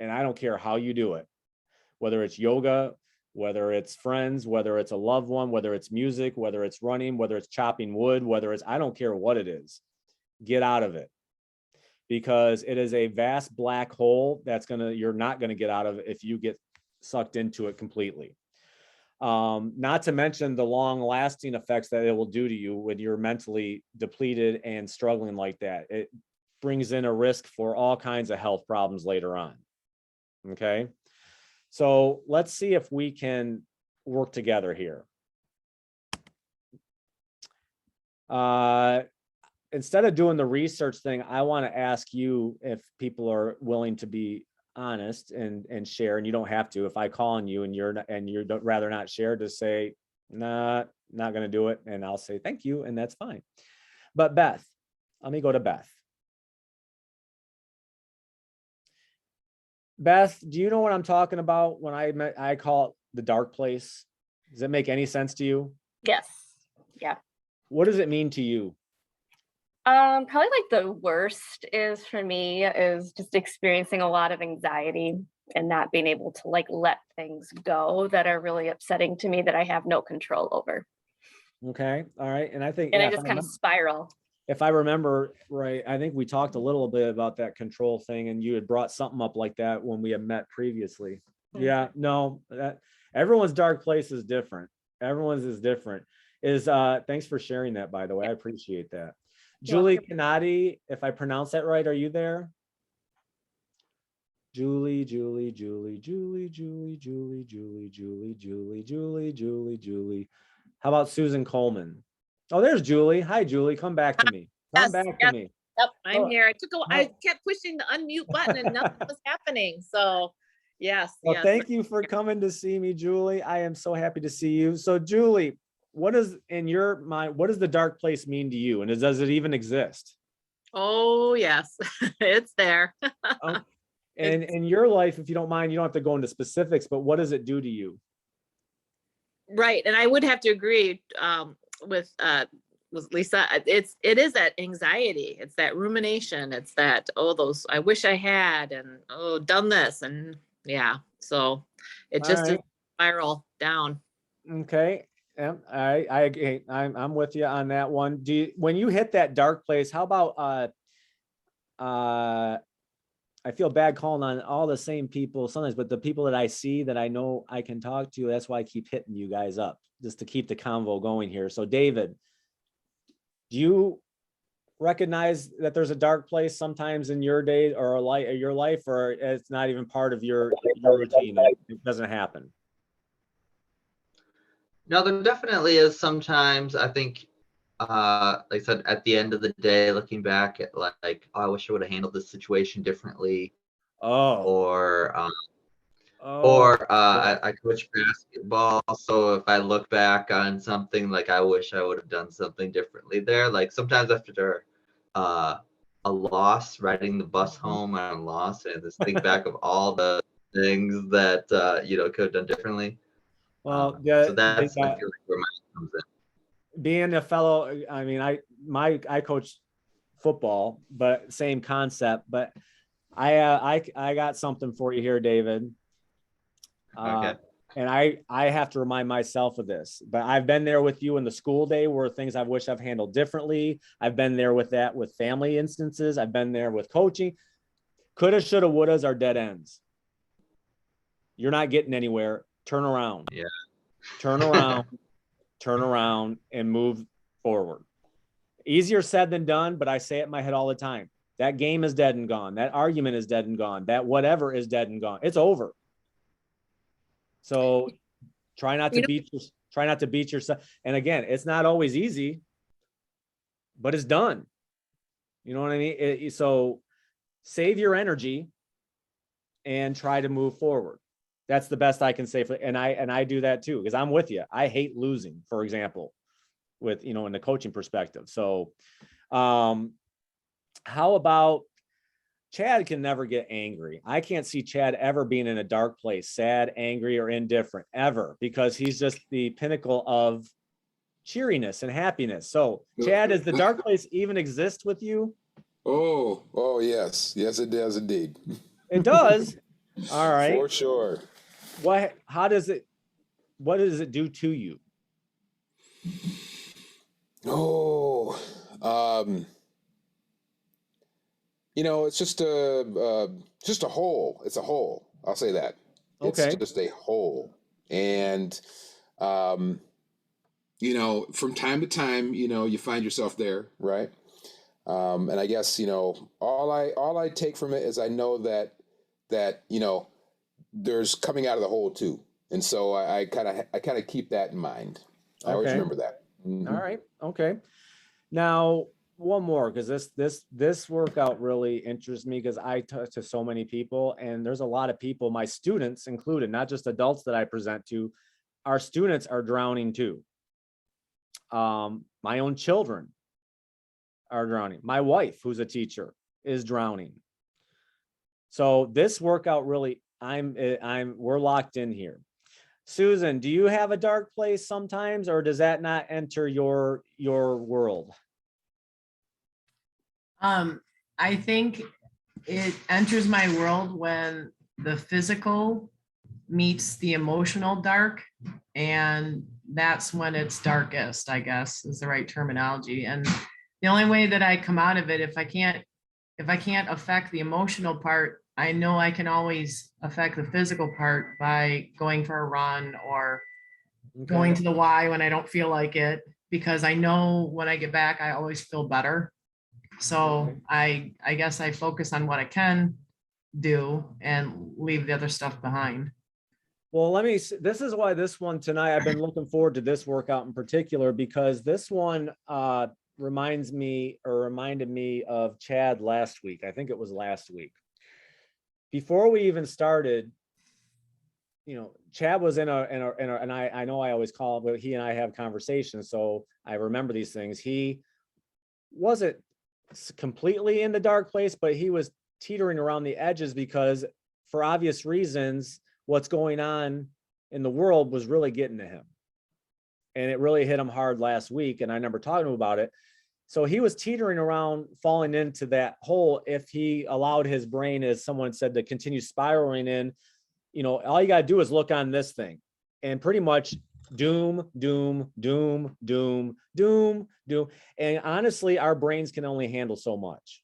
And I don't care how you do it, whether it's yoga, whether it's friends, whether it's a loved one, whether it's music, whether it's running, whether it's chopping wood, I don't care what it is, get out of it. Because it is a vast black hole you're not going to get out of it if you get sucked into it completely. Not to mention the long lasting effects that it will do to you when you're mentally depleted and struggling like that. It brings in a risk for all kinds of health problems later on. Okay. So let's see if we can work together here. Instead of doing the research thing, I want to ask you if people are willing to be honest and share, and you don't have to. If I call on you and you'd rather not share, just say, nah, not going to do it. And I'll say, thank you. And that's fine. But Beth, let me go to Beth. Beth, do you know what I'm talking about when I call it the dark place? Does it make any sense to you?
Yes. Yeah.
What does it mean to you?
Probably like the worst is for me is just experiencing a lot of anxiety and not being able to like let things go that are really upsetting to me that I have no control over.
Okay. All right. And I think,
And
yeah,
I just kind of spiral.
if I remember right, I think we talked a little bit about that control thing, and you had brought something up like that when we had met previously. Yeah, no, that everyone's dark place is different. Everyone's is different. Thanks for sharing that, by the way. I appreciate that. Julie Canati, if I pronounce that right, are you there? Julie. How about Susan Coleman? Oh, there's Julie. Hi, Julie. Come back to me. Come back to me.
Yep, I'm
Oh,
here. I kept pushing the unmute button and nothing was happening. So yes.
Well,
yes.
thank you for coming to see me, Julie. I am so happy to see you. So, Julie, what is in your mind, what does the dark place mean to you? And does it even exist?
Oh, yes, it's there.
And in your life, if you don't mind, you don't have to go into specifics, but what does it do to you?
Right. And I would have to agree with Lisa. It is that anxiety. It's that rumination. It's that, oh, those, I wish I had, and oh, done this. And yeah, so it just is spiral down.
Okay. Yeah, I'm with you on that one. When you hit that dark place, how about I feel bad calling on all the same people sometimes, but the people that I see that I know I can talk to, that's why I keep hitting you guys up, just to keep the convo going here. So David, do you recognize that there's a dark place sometimes in your day or your life, or it's not even part of your routine? It doesn't happen.
No, there definitely is sometimes. I think, like I said, at the end of the day, looking back at like, oh, I wish I would have handled this situation differently.
Oh.
Or
Yeah.
I coach basketball, so if I look back on something, like I wish I would have done something differently there. Like sometimes after a loss, riding the bus home on a loss, and just think back of all the things that could have done differently.
Well,
so that's I feel like where mine comes in.
Being a fellow, I mean, I coach football, but same concept. But I got something for you here, David.
Okay.
And I have to remind myself of this, but I've been there with you in the school day where things I wish I've handled differently. I've been there with that with family instances. I've been there with coaching. Coulda, shoulda, wouldas are dead ends. You're not getting anywhere. Turn around.
Yeah.
Turn around and move forward. Easier said than done, but I say it in my head all the time. That game is dead and gone. That argument is dead and gone. That whatever is dead and gone. It's over. So try not to beat yourself. And again, it's not always easy, but it's done. You know what I mean? So save your energy and try to move forward. That's the best I can say and I do that too, because I'm with you. I hate losing, for example, with, in the coaching perspective. So how about Chad can never get angry. I can't see Chad ever being in a dark place, sad, angry, or indifferent ever, because he's just the pinnacle of cheeriness and happiness. So Chad, does the dark place even exist with you?
Oh, yes. Yes, it does indeed.
It does. All right.
For sure.
What does it do to you?
Oh, it's just a hole. It's a hole. I'll say that.
Okay.
It's just a hole. And, from time to time, you find yourself there, right? And I guess, all I take from it is I know that, there's coming out of the hole too. And so I kind of keep that in mind. I always remember that. Mm-hmm.
All right. Okay. Now, one more, because this workout really interests me, because I talk to so many people, and there's a lot of people, my students included, not just adults that I present to. Our students are drowning too. My own children are drowning. My wife, who's a teacher, is drowning. So this workout really, we're locked in here. Susan, do you have a dark place sometimes, or does that not enter your world?
I think it enters my world when the physical meets the emotional dark, and that's when it's darkest, I guess is the right terminology. And the only way that I come out of it, if I can't affect the emotional part, I know I can always affect the physical part by going for a run or going to the Y when I don't feel like it, because I know when I get back, I always feel better. So I guess I focus on what I can do and leave the other stuff behind.
Well, this is why this one tonight, I've been looking forward to this workout in particular, because this one reminded me of Chad last week. I think it was last week. Before we even started, Chad was and I know I always call him, but he and I have conversations, so I remember these things. He wasn't completely in the dark place, but he was teetering around the edges because, for obvious reasons, what's going on in the world was really getting to him. And it really hit him hard last week. And I remember talking to him about it. So he was teetering around falling into that hole if he allowed his brain, as someone said, to continue spiraling in. All you got to do is look on this thing and pretty much doom, doom, doom, doom, doom, doom. And honestly, our brains can only handle so much.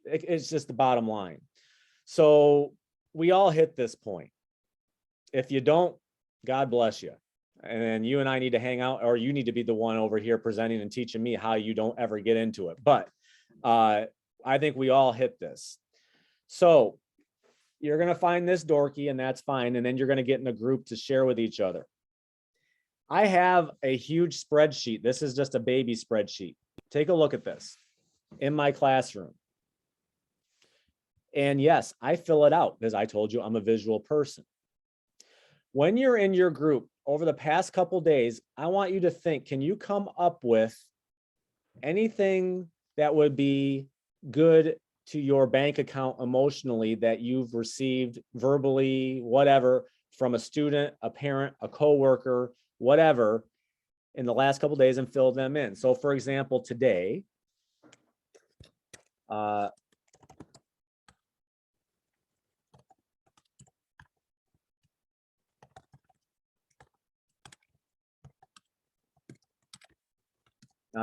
It's just the bottom line. So we all hit this point. If you don't, God bless you. And then you and I need to hang out, or you need to be the one over here presenting and teaching me how you don't ever get into it. But I think we all hit this. So you're going to find this dorky, and that's fine. And then you're going to get in a group to share with each other. I have a huge spreadsheet. This is just a baby spreadsheet. Take a look at this in my classroom. And yes, I fill it out because I told you I'm a visual person. When you're in your group over the past couple days, I want you to think, can you come up with anything that would be good to your bank account emotionally that you've received verbally, whatever, from a student, a parent, a coworker, whatever, in the last couple days, and fill them in. So for example, today, now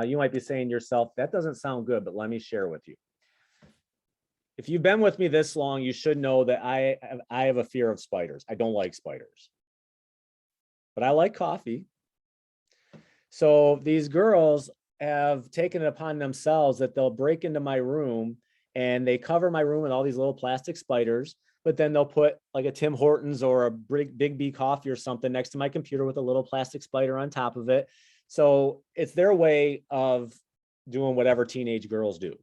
you might be saying to yourself, that doesn't sound good, but let me share with you. If you've been with me this long, you should know that I have a fear of spiders. I don't like spiders, but I like coffee. So these girls have taken it upon themselves that they'll break into my room and they cover my room with all these little plastic spiders, but then they'll put like a Tim Hortons or a Big B coffee or something next to my computer with a little plastic spider on top of it. So it's their way of doing whatever teenage girls do.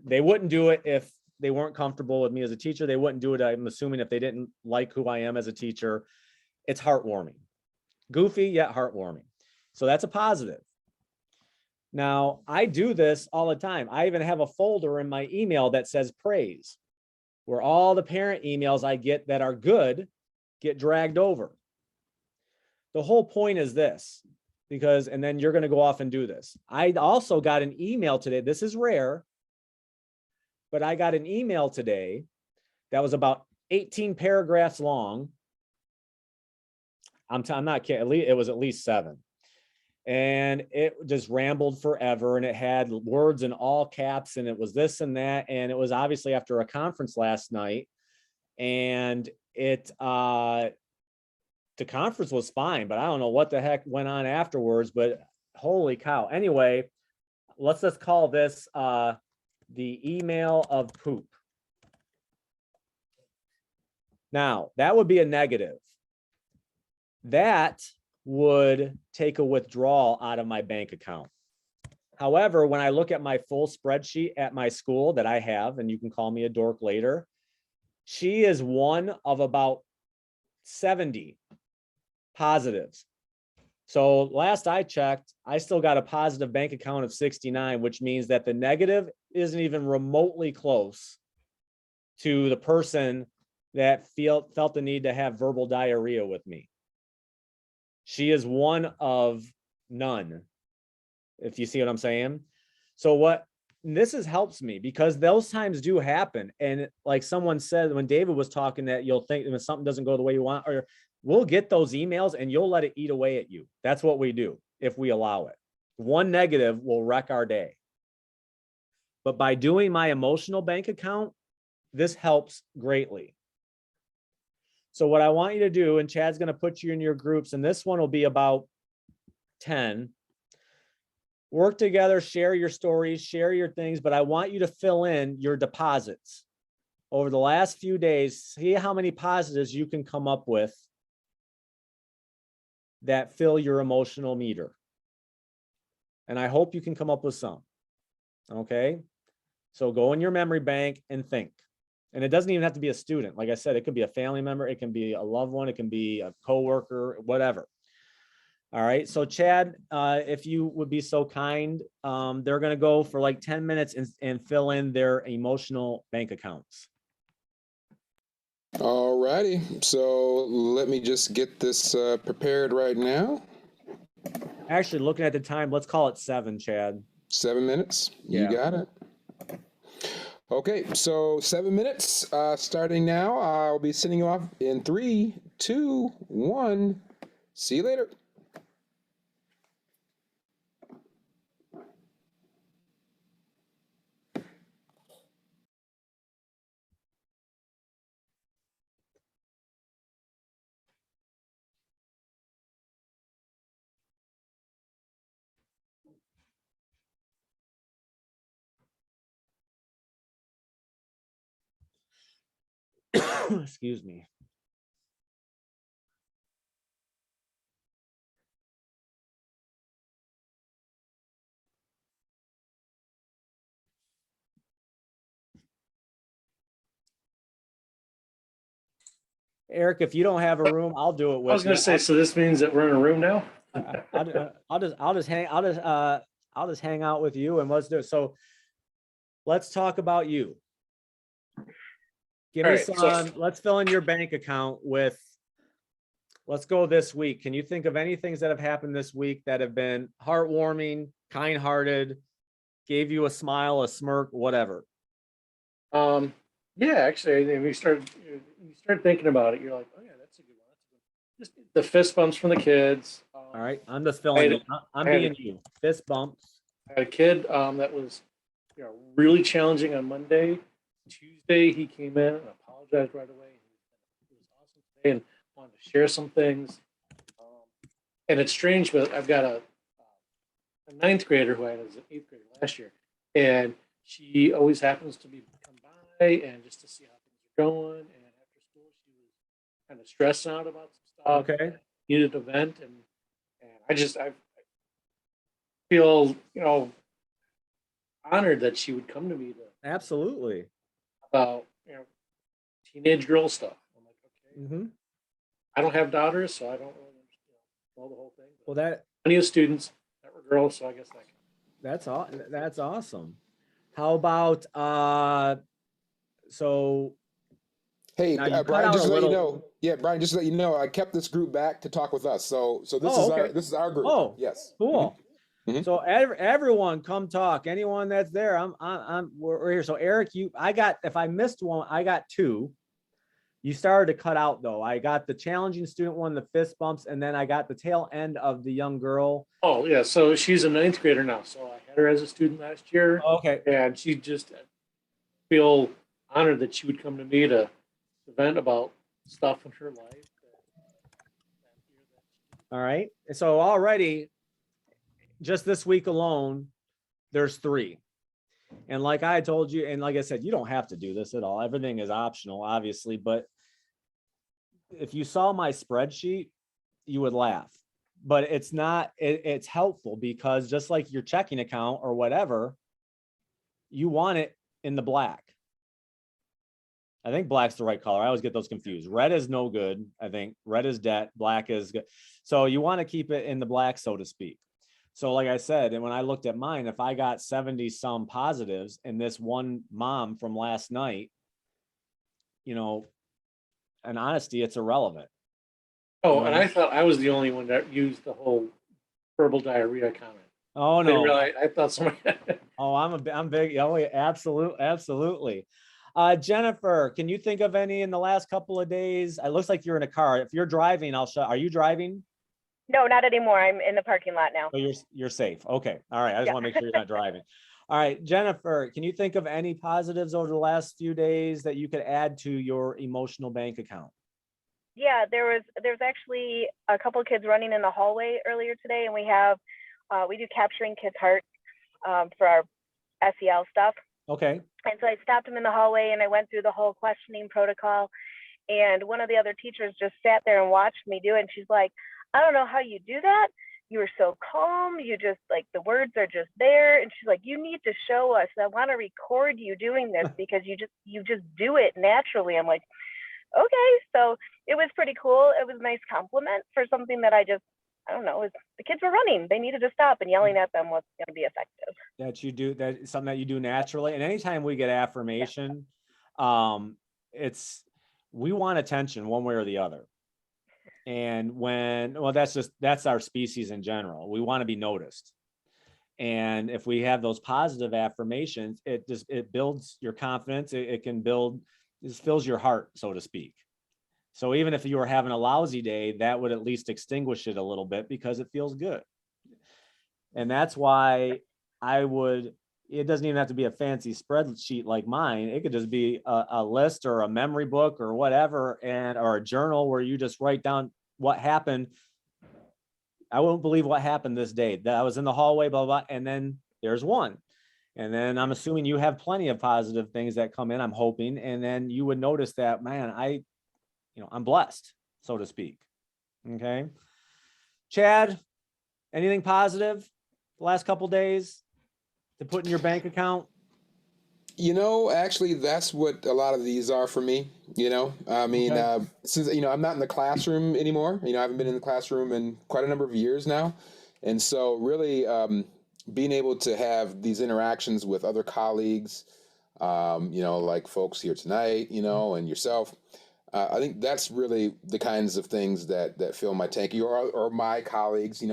They wouldn't do it if they weren't comfortable with me as a teacher. They wouldn't do it, I'm assuming, if they didn't like who I am as a teacher. It's heartwarming. Goofy, yet heartwarming. So that's a positive. Now, I do this all the time. I even have a folder in my email that says praise, where all the parent emails I get that are good get dragged over. The whole point is this, and then you're going to go off and do this. I also got an email today. This is rare, but I got an email today that was about 18 paragraphs long. I'm not kidding. It was at least 7. And it just rambled forever, and it had words in all caps, and it was this and that. And it was obviously after a conference last night, and the conference was fine, but I don't know what the heck went on afterwards, but holy cow. Anyway, let's just call this the email of poop. Now, that would be a negative. That would take a withdrawal out of my bank account. However, when I look at my full spreadsheet at my school that I have, and you can call me a dork later, she is one of about 70 positives. So last I checked, I still got a positive bank account of 69, which means that the negative isn't even remotely close to the person that felt the need to have verbal diarrhea with me. She is one of none, if you see what I'm saying. So this helps me because those times do happen. And like someone said, when David was talking, that you'll think when something doesn't go the way you want, or we'll get those emails and you'll let it eat away at you. That's what we do if we allow it. One negative will wreck our day. But by doing my emotional bank account, this helps greatly. So what I want you to do, and Chad's going to put you in your groups, and this one will be about 10. Work together, share your stories, share your things, but I want you to fill in your deposits. Over the last few days, see how many positives you can come up with that fill your emotional meter. And I hope you can come up with some. Okay? So go in your memory bank and think. And it doesn't even have to be a student. Like I said, it could be a family member, it can be a loved one, it can be a coworker, whatever. All right, so Chad, if you would be so kind, they're gonna go for like 10 minutes and fill in their emotional bank accounts.
All righty, so let me just get this prepared right now.
Actually, looking at the time, let's call it 7, Chad.
7 minutes, you
Yeah.
got it. Okay, so 7 minutes, starting now. I'll be sending you off in 3, 2, 1. See you later.
Excuse me. Eric, if you don't have a room, I'll do it with you.
I was going to say, so this means that we're in a room now?
I'll just hang out with you and let's do it. So let's talk about you. Give me some, let's fill in your bank account with, let's go this week. Can you think of any things that have happened this week that have been heartwarming, kind-hearted, gave you a smile, a smirk, whatever?
Yeah, actually, you start thinking about it. You're like, oh yeah, that's a good one. Just the fist bumps from the kids.
All right, I'm just filling you. I'm being you. Fist bumps.
I had a kid that was, really challenging on Monday. Tuesday, he came in and apologized right away. It was awesome today and wanted to share some things. And it's strange, but I've got a 9th grader who I had as an 8th grader last year, and she always happens to come by and just to see how things are going. And after school, she was kind of stressed out about some stuff.
Okay.
Needed a vent, and I feel honored that she would come to me to
absolutely
about teenage girl stuff. I'm like, okay, I don't have daughters, so I don't really know the whole thing.
Well, that
plenty of students that were girls, so I guess
that's awesome. How about so?
Hey, Brian, just to let you know, Brian, just to let you know, I kept this group back to talk with us. So this is our group.
Oh,
yes,
cool. So everyone come talk. Anyone that's there, we're here. So Eric, if I missed one, I got 2. You started to cut out though. I got the challenging student one, the fist bumps, and then I got the tail end of the young girl.
Oh yeah, so she's a 9th grader now. So I had her as a student last year.
Okay.
And she just feel honored that she would come to me to vent about stuff in her life.
All right. So already, just this week alone, there's 3. And like I told you, and like I said, you don't have to do this at all. Everything is optional, obviously. But if you saw my spreadsheet, you would laugh. But it's not, it's helpful because just like your checking account or whatever, you want it in the black. I think black's the right color. I always get those confused. Red is no good. I think red is debt, black is good. So you want to keep it in the black, so to speak. So like I said, and when I looked at mine, if I got 70 some positives and this one mom from last night, in honesty, it's irrelevant.
Oh, and I thought I was the only one that used the whole verbal diarrhea comment.
Oh
I didn't
no.
realize, I thought somebody.
Oh, I'm big. Oh, yeah, absolutely. Jennifer, can you think of any in the last couple of days? It looks like you're in a car. If you're driving, are you driving?
No, not anymore. I'm in the parking lot now.
So you're safe. Okay. All right. I just
Yeah.
want to make sure you're not driving. All right, Jennifer, can you think of any positives over the last few days that you could add to your emotional bank account?
Yeah, there's actually a couple of kids running in the hallway earlier today, and we do capturing kids' hearts for our SEL stuff.
Okay.
And so I stopped them in the hallway and I went through the whole questioning protocol. And one of the other teachers just sat there and watched me do it. And she's like, I don't know how you do that. You were so calm. You just like, the words are just there. And she's like, you need to show us. I want to record you doing this because you just do it naturally. I'm like, okay. So it was pretty cool. It was a nice compliment for something that I don't know, the kids were running. They needed to stop, and yelling at them was going to be effective.
That you do, that something that you do naturally. And anytime we get affirmation, we want attention one way or the other. And that's our species in general. We want to be noticed. And if we have those positive affirmations, it builds your confidence. It fills your heart, so to speak. So even if you were having a lousy day, that would at least extinguish it a little bit because it feels good. And that's why it doesn't even have to be a fancy spreadsheet like mine. It could just be a list or a memory book or whatever, or a journal where you just write down what happened. I won't believe what happened this day. That I was in the hallway, blah, blah, and then there's one. And then I'm assuming you have plenty of positive things that come in, I'm hoping. And then you would notice that, man, I'm blessed, so to speak. Okay. Chad, anything positive the last couple days to put in your bank account?
Actually, that's what a lot of these are for me. Since, I'm not in the classroom anymore, I haven't been in the classroom in quite a number of years now. And so really being able to have these interactions with other colleagues, like folks here tonight, and yourself, I think that's really the kinds of things that fill my tank, or my colleagues. We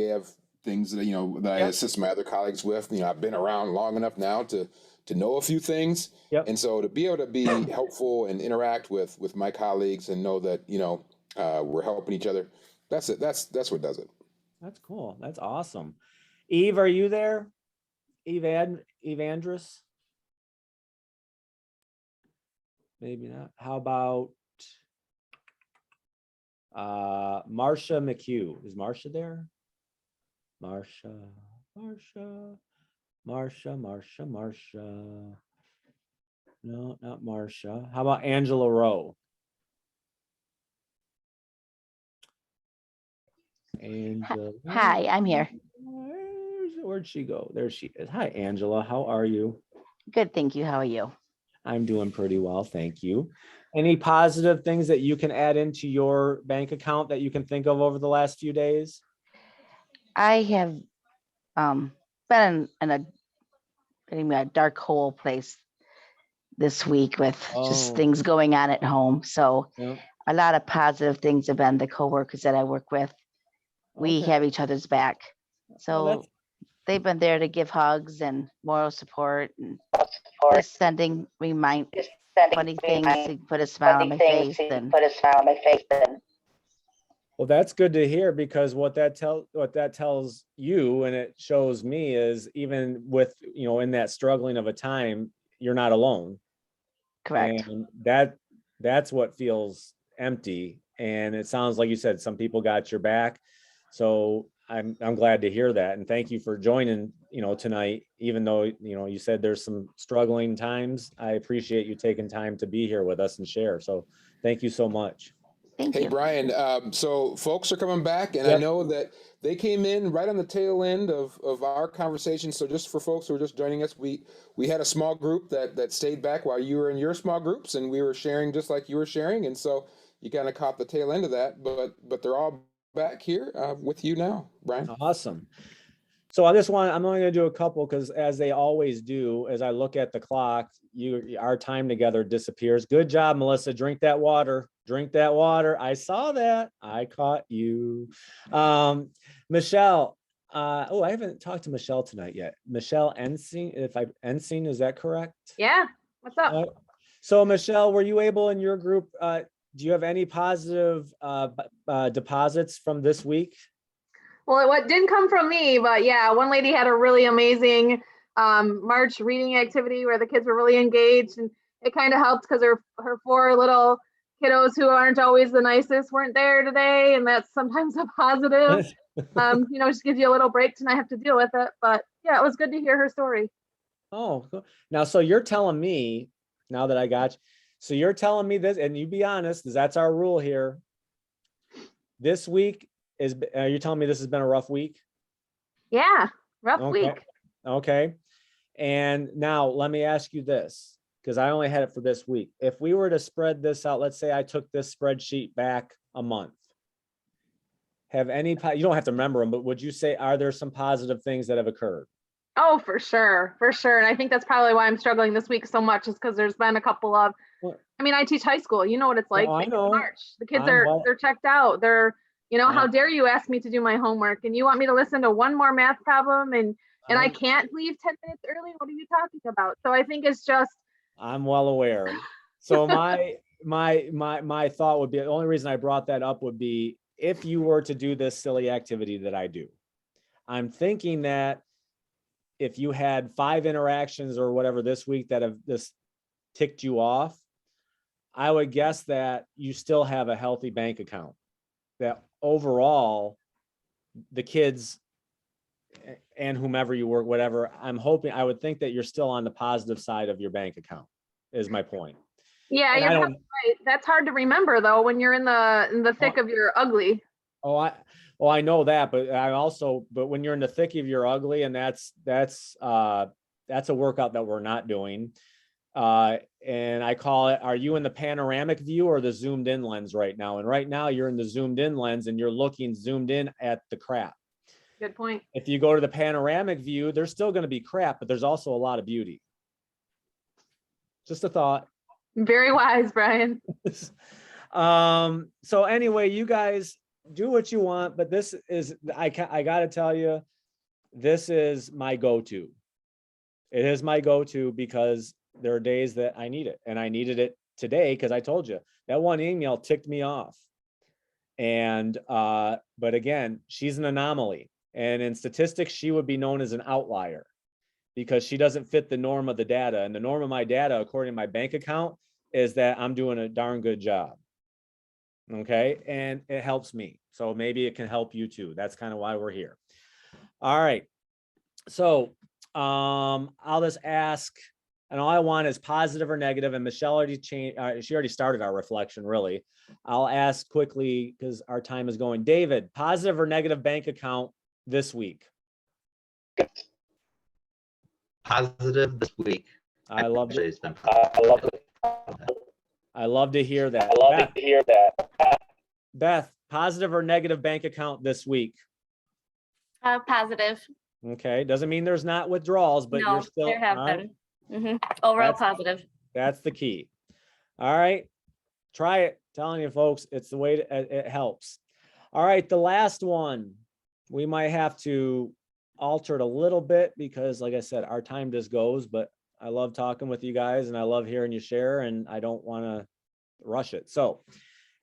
have things that that I assist my other colleagues with. I've been around long enough now to know a few things, and so to be able to be helpful and interact with my colleagues and know that we're helping each other. That's it. That's what does it.
That's cool. That's awesome. Eve, are you there? Eve Andrus? Maybe not. How about Marcia McHugh? Is Marcia there? Marcia. No, not Marcia. How about Angela Rowe? Angela.
Hi, I'm here.
Where'd she go? There she is. Hi, Angela. How are you?
Good, thank you. How are you?
I'm doing pretty well, thank you. Any positive things that you can add into your bank account that you can think of over the last few days?
I have been in a dark hole place this week with just things going on at home. So a lot of positive things have been the coworkers that I work with. We have each other's back. So they've been there to give hugs and moral support and just sending funny things to put a smile on my face.
Well, that's good to hear, because what that tells you and it shows me is even with, in that struggling of a time, you're not alone.
Correct.
And that's what feels empty. And it sounds like you said some people got your back. So I'm glad to hear that. And thank you for joining, tonight, even though, you said there's some struggling times. I appreciate you taking time to be here with us and share. So thank you so much.
Hey, Brian, so folks are coming back, and I know that they came in right on the tail end of our conversation. So just for folks who are just joining us, we had a small group that stayed back while you were in your small groups, and we were sharing just like you were sharing. And so you kind of caught the tail end of that, but they're all back here with you now, Brian.
Awesome. So on this one, I'm only going to do a couple because as they always do, as I look at the clock, our time together disappears. Good job, Melissa. Drink that water. Drink that water. I saw that. I caught you. Michelle. I haven't talked to Michelle tonight yet. Michelle Ensing, Ensing, is that correct?
Yeah. What's up?
So Michelle, were you able in your group, do you have any positive deposits from this week?
Well, what didn't come from me, but yeah, one lady had a really amazing March reading activity where the kids were really engaged, and it kind of helped because her 4 little kiddos who aren't always the nicest weren't there today, and that's sometimes a positive. Just gives you a little break to not have to deal with it. But yeah, it was good to hear her story.
Oh, now, so you're telling me, now that I got you, so you're telling me this, and you be honest, because that's our rule here. This week is, you're telling me this has been a rough week?
Yeah, rough week.
Okay. And now let me ask you this, because I only had it for this week. If we were to spread this out, let's say I took this spreadsheet back a month. You don't have to remember them, but would you say, are there some positive things that have occurred?
Oh, for sure. And I think that's probably why I'm struggling this week so much, is because there's been a couple of, I teach high school, you know what it's like.
I know.
March. The kids they're checked out. They're, how dare you ask me to do my homework and you want me to listen to one more math problem and I can't leave 10 minutes early. What are you talking about? So I think it's just.
I'm well aware. So my thought would be, the only reason I brought that up would be, if you were to do this silly activity that I do, I'm thinking that if you had 5 interactions or whatever this week that have just ticked you off, I would guess that you still have a healthy bank account. That overall, the kids and whomever you work, whatever, I would think that you're still on the positive side of your bank account, is my point.
Yeah, you're probably right. That's hard to remember though when you're in the thick of your ugly.
I know that, but when you're in the thick of your ugly, and that's a workout that we're not doing. And I call it, are you in the panoramic view or the zoomed in lens right now? And right now you're in the zoomed in lens and you're looking zoomed in at the crap.
Good point.
If you go to the panoramic view, there's still going to be crap, but there's also a lot of beauty. Just a thought.
Very wise, Brian.
So anyway, you guys do what you want, but this is, I got to tell you, this is my go-to. It is my go-to because there are days that I need it, and I needed it today because I told you that one email ticked me off. And but again, she's an anomaly, and in statistics, she would be known as an outlier because she doesn't fit the norm of the data. And the norm of my data, according to my bank account, is that I'm doing a darn good job. Okay, and it helps me, so maybe it can help you too. That's kind of why we're here. All right, so I'll just ask, and all I want is positive or negative, and Michelle already changed, she already started our reflection, really. I'll ask quickly because our time is going. David, positive or negative bank account this week?
Positive this week.
I love
it.
I love to hear that. Beth, positive or negative bank account this week?
Positive.
Okay, doesn't mean there's not withdrawals, but
No,
you're still.
there have been. Overall positive.
That's the key. All right, try it. Telling you folks, it's the way it helps. All right, the last one, we might have to alter it a little bit because, like I said, our time just goes, but I love talking with you guys and I love hearing you share, and I don't want to rush it. So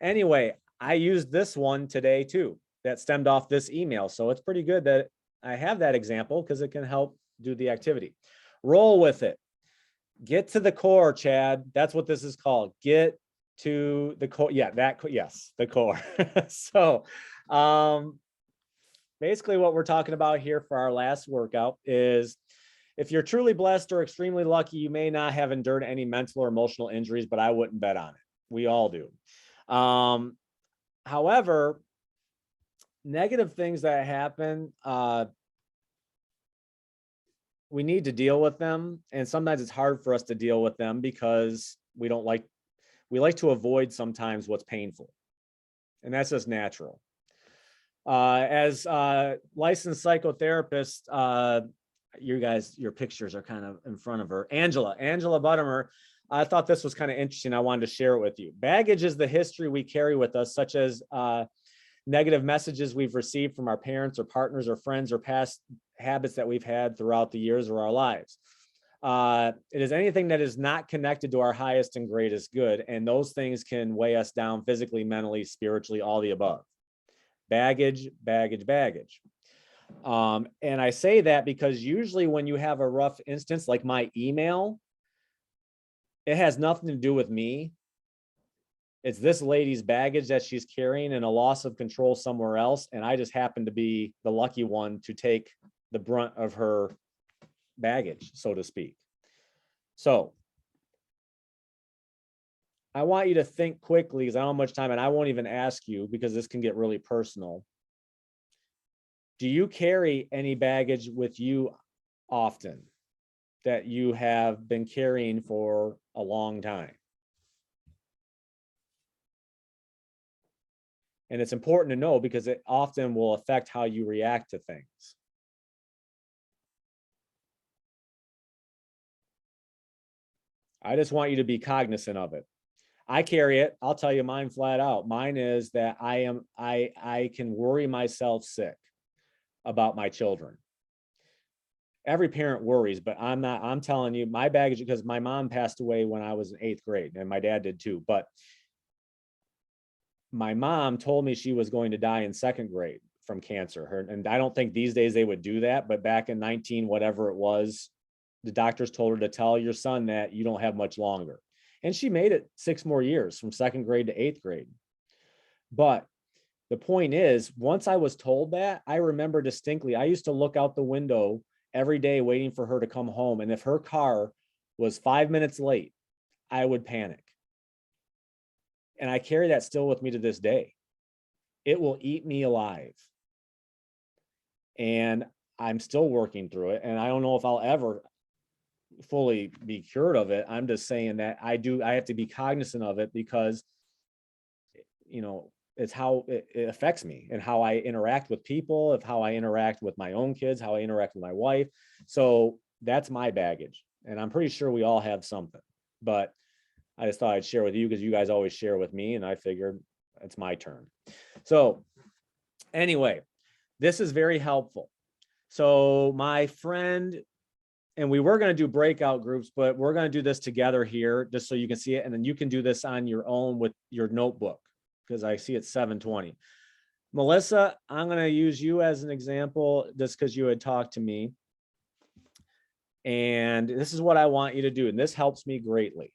anyway, I used this one today too, that stemmed off this email. So it's pretty good that I have that example because it can help do the activity. Roll with it. Get to the core, Chad. That's what this is called. Get to the core. Yeah, yes, the core. So basically what we're talking about here for our last workout is, if you're truly blessed or extremely lucky, you may not have endured any mental or emotional injuries, but I wouldn't bet on it. We all do. However, negative things that happen, we need to deal with them. And sometimes it's hard for us to deal with them because we like to avoid sometimes what's painful. And that's just natural. As licensed psychotherapist, you guys, your pictures are kind of in front of her. Angela Buttimer, I thought this was kind of interesting. I wanted to share it with you. Baggage is the history we carry with us, such as negative messages we've received from our parents or partners or friends or past habits that we've had throughout the years of our lives. It is anything that is not connected to our highest and greatest good. And those things can weigh us down physically, mentally, spiritually, all the above. Baggage. And I say that because usually when you have a rough instance, like my email, it has nothing to do with me. It's this lady's baggage that she's carrying and a loss of control somewhere else. And I just happen to be the lucky one to take the brunt of her baggage, so to speak. So I want you to think quickly, because I don't have much time, and I won't even ask you because this can get really personal. Do you carry any baggage with you often that you have been carrying for a long time? And it's important to know because it often will affect how you react to things. I just want you to be cognizant of it. I carry it. I'll tell you mine flat out. Mine is that I can worry myself sick about my children. Every parent worries, but I'm telling you, my baggage, because my mom passed away when I was in 8th grade and my dad did too. But my mom told me she was going to die in 2nd grade from cancer. And I don't think these days they would do that, but back in 19, whatever it was, the doctors told her to tell your son that you don't have much longer. And she made it 6 more years from 2nd grade to 8th grade. But the point is, once I was told that, I remember distinctly, I used to look out the window every day waiting for her to come home. And if her car was 5 minutes late, I would panic. And I carry that still with me to this day. It will eat me alive. And I'm still working through it. And I don't know if I'll ever fully be cured of it. I'm just saying that I have to be cognizant of it because, you know, it's how it affects me and how I interact with people, of how I interact with my own kids, how I interact with my wife. So that's my baggage. And I'm pretty sure we all have something, but I just thought I'd share with you because you guys always share with me and I figured it's my turn. So anyway, this is very helpful. So my friend, and we were going to do breakout groups, but we're going to do this together here just so you can see it. And then you can do this on your own with your notebook because I see it's 7:20. Melissa, I'm going to use you as an example just because you had talked to me. And this is what I want you to do. And this helps me greatly.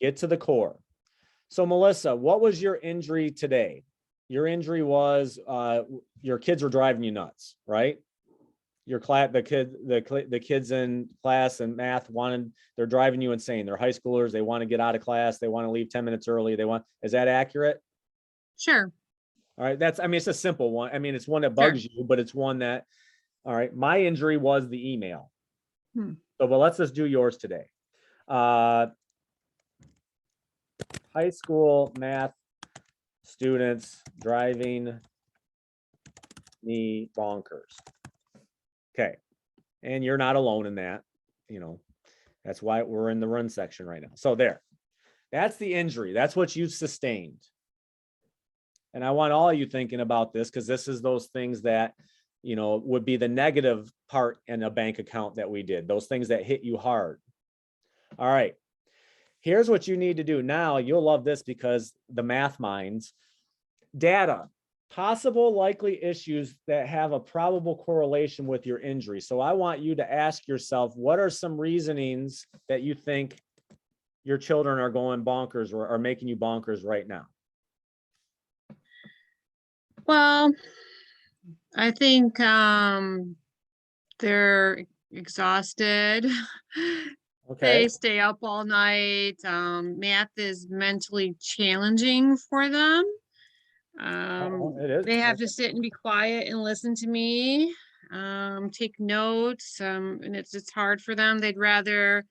Get to the core. So Melissa, what was your injury today? Your injury was your kids were driving you nuts, right? Your class, the kids in class and math they're driving you insane. They're high schoolers. They want to get out of class. They want to leave 10 minutes early. Is that accurate?
Sure.
All right. It's a simple one. I mean, it's one that bugs you, but it's one that, all right. My injury was the email. So, but let's just do yours today. High school math students driving me bonkers. Okay. And you're not alone in that, you know, that's why we're in the run section right now. So that's the injury. That's what you sustained. And I want all of you thinking about this because this is those things that, you know, would be the negative part in a bank account that we did, those things that hit you hard. All right. Here's what you need to do. Now you'll love this because the math minds, data, possible likely issues that have a probable correlation with your injury. So I want you to ask yourself, what are some reasonings that you think your children are going bonkers or are making you bonkers right now?
Well, I think they're exhausted.
Okay.
They stay up all night. Math is mentally challenging for them.
It is.
They have to sit and be quiet and listen to me, take notes, and it's hard for them. They'd rather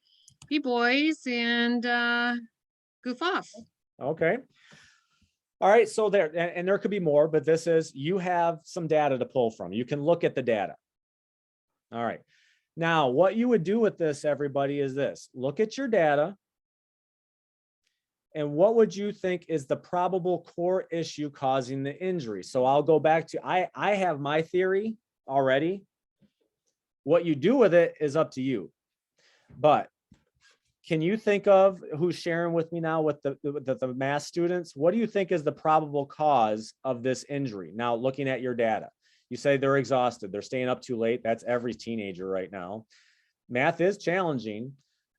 be boys and goof off.
Okay. All right, so there, and there could be more, but this is, you have some data to pull from. You can look at the data. All right. Now, what you would do with this, everybody, is this. Look at your data. And what would you think is the probable core issue causing the injury? So I'll go back to, I have my theory already. What you do with it is up to you. But can you think of, who's sharing with me now with the math students? What do you think is the probable cause of this injury? Now, looking at your data, you say they're exhausted, they're staying up too late. That's every teenager right now. Math is challenging,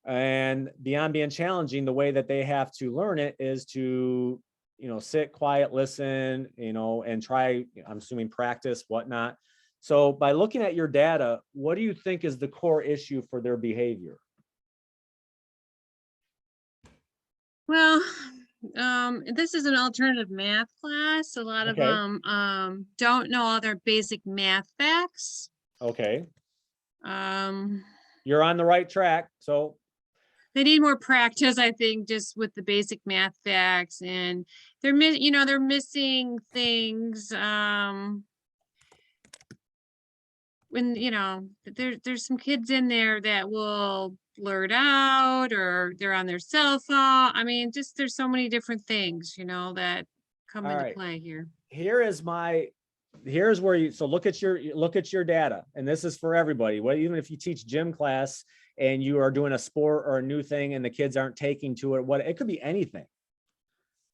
and beyond being challenging, the way that they have to learn it is to, sit quiet, listen, and try, I'm assuming, practice, whatnot. So by looking at your data, what do you think is the core issue for their behavior?
Well, this is an alternative math class. A lot of
Okay.
them don't know all their basic math facts.
Okay.
Um,
You're on the right track. So
they need more practice, I think, just with the basic math facts, and they're missing things. When there's some kids in there that will blurt out, or they're on their cell phone. I mean, just there's so many different things, that come
all
into
right.
play here.
Here's where you, so look at your data, and this is for everybody. Well, even if you teach gym class and you are doing a sport or a new thing and the kids aren't taking to it, it could be anything.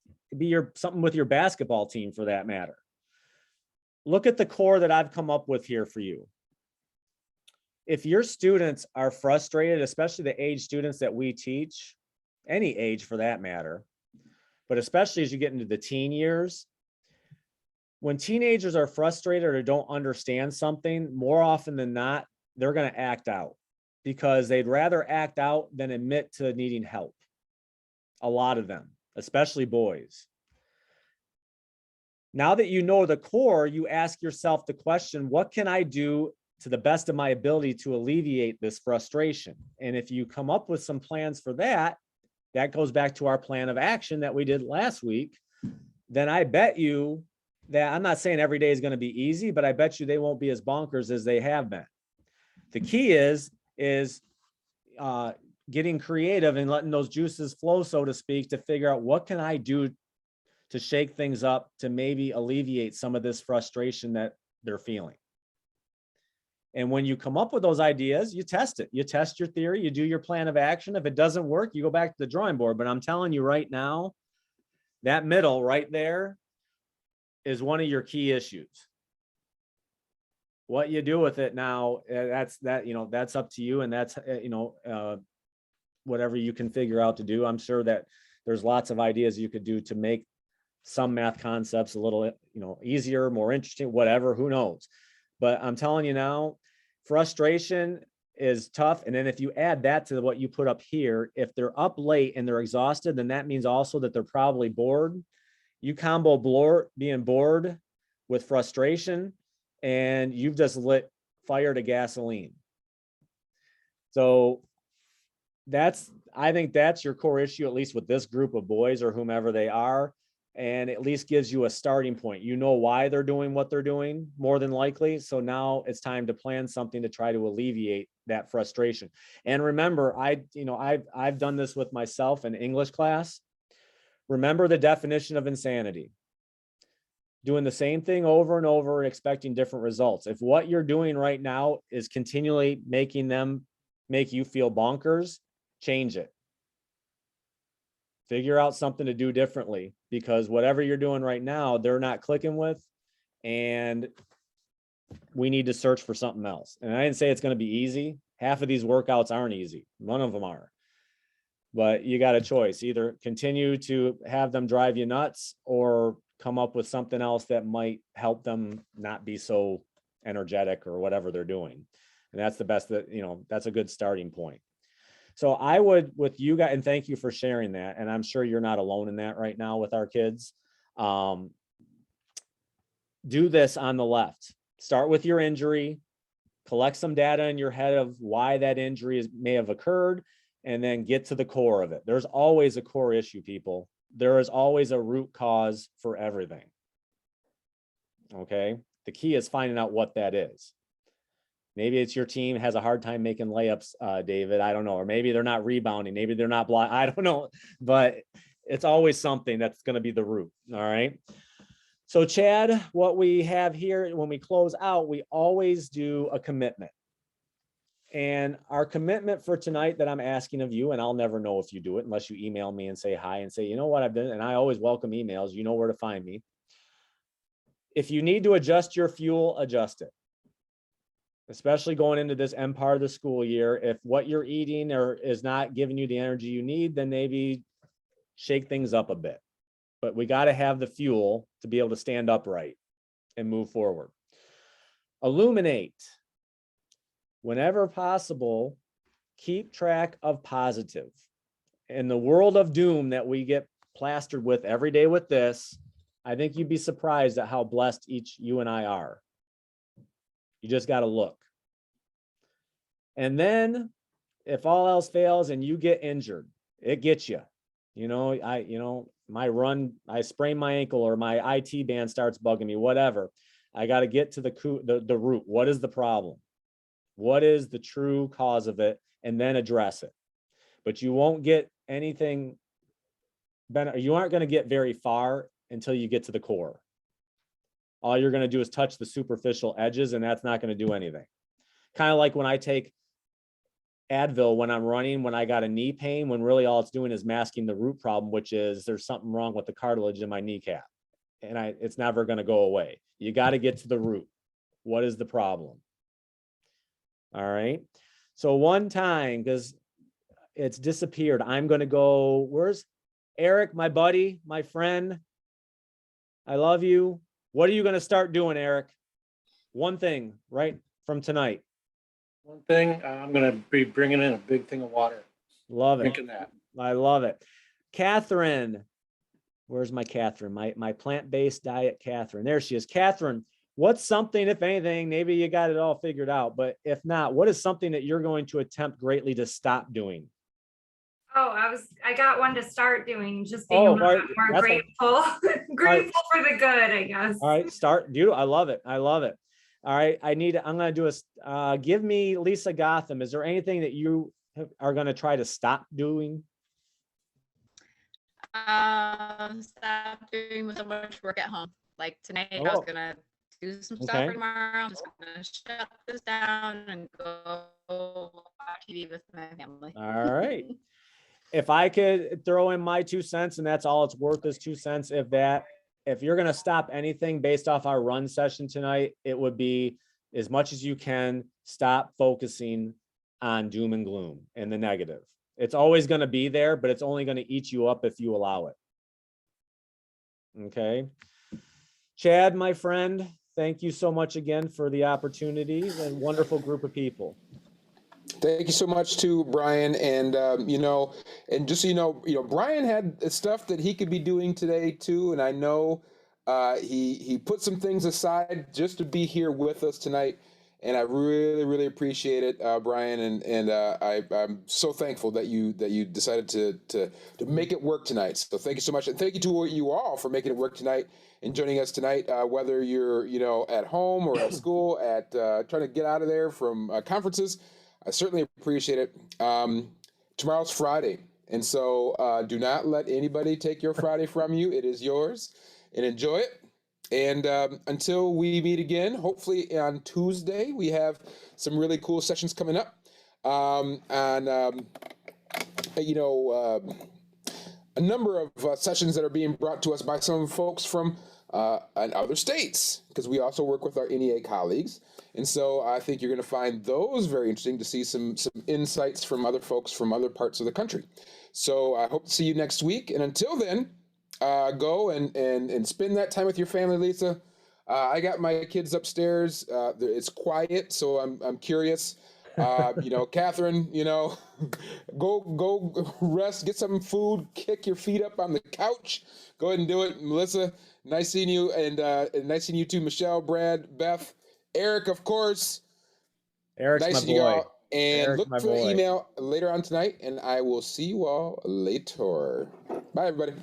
It could be something with your basketball team, for that matter. Look at the core that I've come up with here for you. If your students are frustrated, especially the age students that we teach, any age for that matter, but especially as you get into the teen years, when teenagers are frustrated or don't understand something, more often than not, they're going to act out, because they'd rather act out than admit to needing help. A lot of them, especially boys. Now that you know the core, you ask yourself the question, what can I do to the best of my ability to alleviate this frustration? And if you come up with some plans for that, that goes back to our plan of action that we did last week, then I bet you that, I'm not saying every day is going to be easy, but I bet you they won't be as bonkers as they have been. The key is getting creative and letting those juices flow, so to speak, to figure out what can I do to shake things up to maybe alleviate some of this frustration that they're feeling. And when you come up with those ideas, you test it. You test your theory, you do your plan of action. If it doesn't work, you go back to the drawing board. But I'm telling you right now, that middle right there is one of your key issues. What you do with it now, that's up to you, and that's whatever you can figure out to do. I'm sure that there's lots of ideas you could do to make some math concepts a little easier, more interesting, whatever, who knows. But I'm telling you now, frustration is tough. And then if you add that to what you put up here, if they're up late and they're exhausted, then that means also that they're probably bored. You combo being bored with frustration, and you've just lit fire to gasoline. So I think that's your core issue, at least with this group of boys or whomever they are. And at least gives you a starting point. You know why they're doing what they're doing, more than likely. So now it's time to plan something to try to alleviate that frustration. And remember, I've done this with myself in English class. Remember the definition of insanity. Doing the same thing over and over and expecting different results. If what you're doing right now is continually making them make you feel bonkers, change it. Figure out something to do differently, because whatever you're doing right now, they're not clicking with, and we need to search for something else. And I didn't say it's going to be easy. Half of these workouts aren't easy. None of them are. But you got a choice. Either continue to have them drive you nuts, or come up with something else that might help them not be so energetic or whatever they're doing. And that's the best, that's a good starting point. So I would, with you guys, and thank you for sharing that. And I'm sure you're not alone in that right now with our kids. Do this on the left. Start with your injury, collect some data in your head of why that injury may have occurred, and then get to the core of it. There's always a core issue, people. there is always a root cause for everything. Okay. The key is finding out what that is. Maybe it's your team has a hard time making layups, David. I don't know. Or maybe they're not rebounding. Maybe they're not blocking. I don't know. But it's always something that's going to be the root. All right. So Chad, what we have here when we close out, we always do a commitment. And our commitment for tonight that I'm asking of you, and I'll never know if you do it unless you email me and say hi and say, you know what I've done. And I always welcome emails. You know where to find me. If you need to adjust your fuel, adjust it. Especially going into this end part of the school year. If what you're eating or is not giving you the energy you need, then maybe shake things up a bit. But we got to have the fuel to be able to stand upright and move forward. Illuminate. Whenever possible, keep track of positive. In the world of doom that we get plastered with every day with this, I think you'd be surprised at how blessed you and I are. You just got to look. And then if all else fails and you get injured, it gets you. My run, I sprain my ankle or my IT band starts bugging me, whatever. I got to get to the root. What is the problem? What is the true cause of it? And then address it. But you won't get anything better. You aren't going to get very far until you get to the core. All you're going to do is touch the superficial edges, and that's not going to do anything. Kind of like when I take Advil when I'm running, when I got a knee pain, when really all it's doing is masking the root problem, which is there's something wrong with the cartilage in my kneecap. And it's never going to go away. You got to get to the root. What is the problem? All right. So one time, because it's disappeared, I'm going to go, where's Eric, my buddy, my friend? I love you. What are you going to start doing, Eric? One thing, right from tonight.
One thing, I'm going to be bringing in a big thing of water.
Love it.
Drinking that.
I love it. Catherine, where's my Catherine? My plant-based diet, Catherine. There she is. Catherine, what's something, if anything, maybe you got it all figured out, but if not, what is something that you're going to attempt greatly to stop doing?
Oh, I got one to start doing, just being a little bit more grateful, grateful for the good, I guess.
All right, start, dude. I love it. I love it. All right, I'm going to do give me Lisa Gotham. Is there anything that you are going to try to stop doing?
Stop doing so much work at home. Like tonight, I was gonna do some stuff for tomorrow. I'm just gonna shut this down and go watch TV with my family.
All right. If I could throw in my 2 cents, and that's all it's worth is 2 cents. If you're gonna stop anything based off our run session tonight, it would be as much as you can stop focusing on doom and gloom and the negative. It's always going to be there, but it's only going to eat you up if you allow it. Okay. Chad, my friend, thank you so much again for the opportunity and wonderful group of people.
Thank you so much to Brian. And, and just so you know, Brian had stuff that he could be doing today too. And I know he put some things aside just to be here with us tonight. And I really, really appreciate it, Brian, and I'm so thankful that you decided to make it work tonight. So thank you so much, and thank you to you all for making it work tonight and joining us tonight. Whether you're at home or at school, at trying to get out of there from conferences, I certainly appreciate it. Tomorrow's Friday, and so do not let anybody take your Friday from you. It is yours, and enjoy it. And until we meet again, hopefully on Tuesday, we have some really cool sessions coming up on, a number of sessions that are being brought to us by some folks from other states, because we also work with our NEA colleagues. And so I think you're going to find those very interesting to see some insights from other folks from other parts of the country. So I hope to see you next week. And until then, go and spend that time with your family, Lisa. I got my kids upstairs. It's quiet, so I'm curious. Catherine, go rest, get some food, kick your feet up on the couch. Go ahead and do it. Melissa, nice seeing you, and nice seeing you too, Michelle, Brad, Beth, Eric, of course.
Eric's
nice
my
seeing you
boy.
all. And
Eric's
look for the email later on tonight, and I will see you all later. Bye, everybody.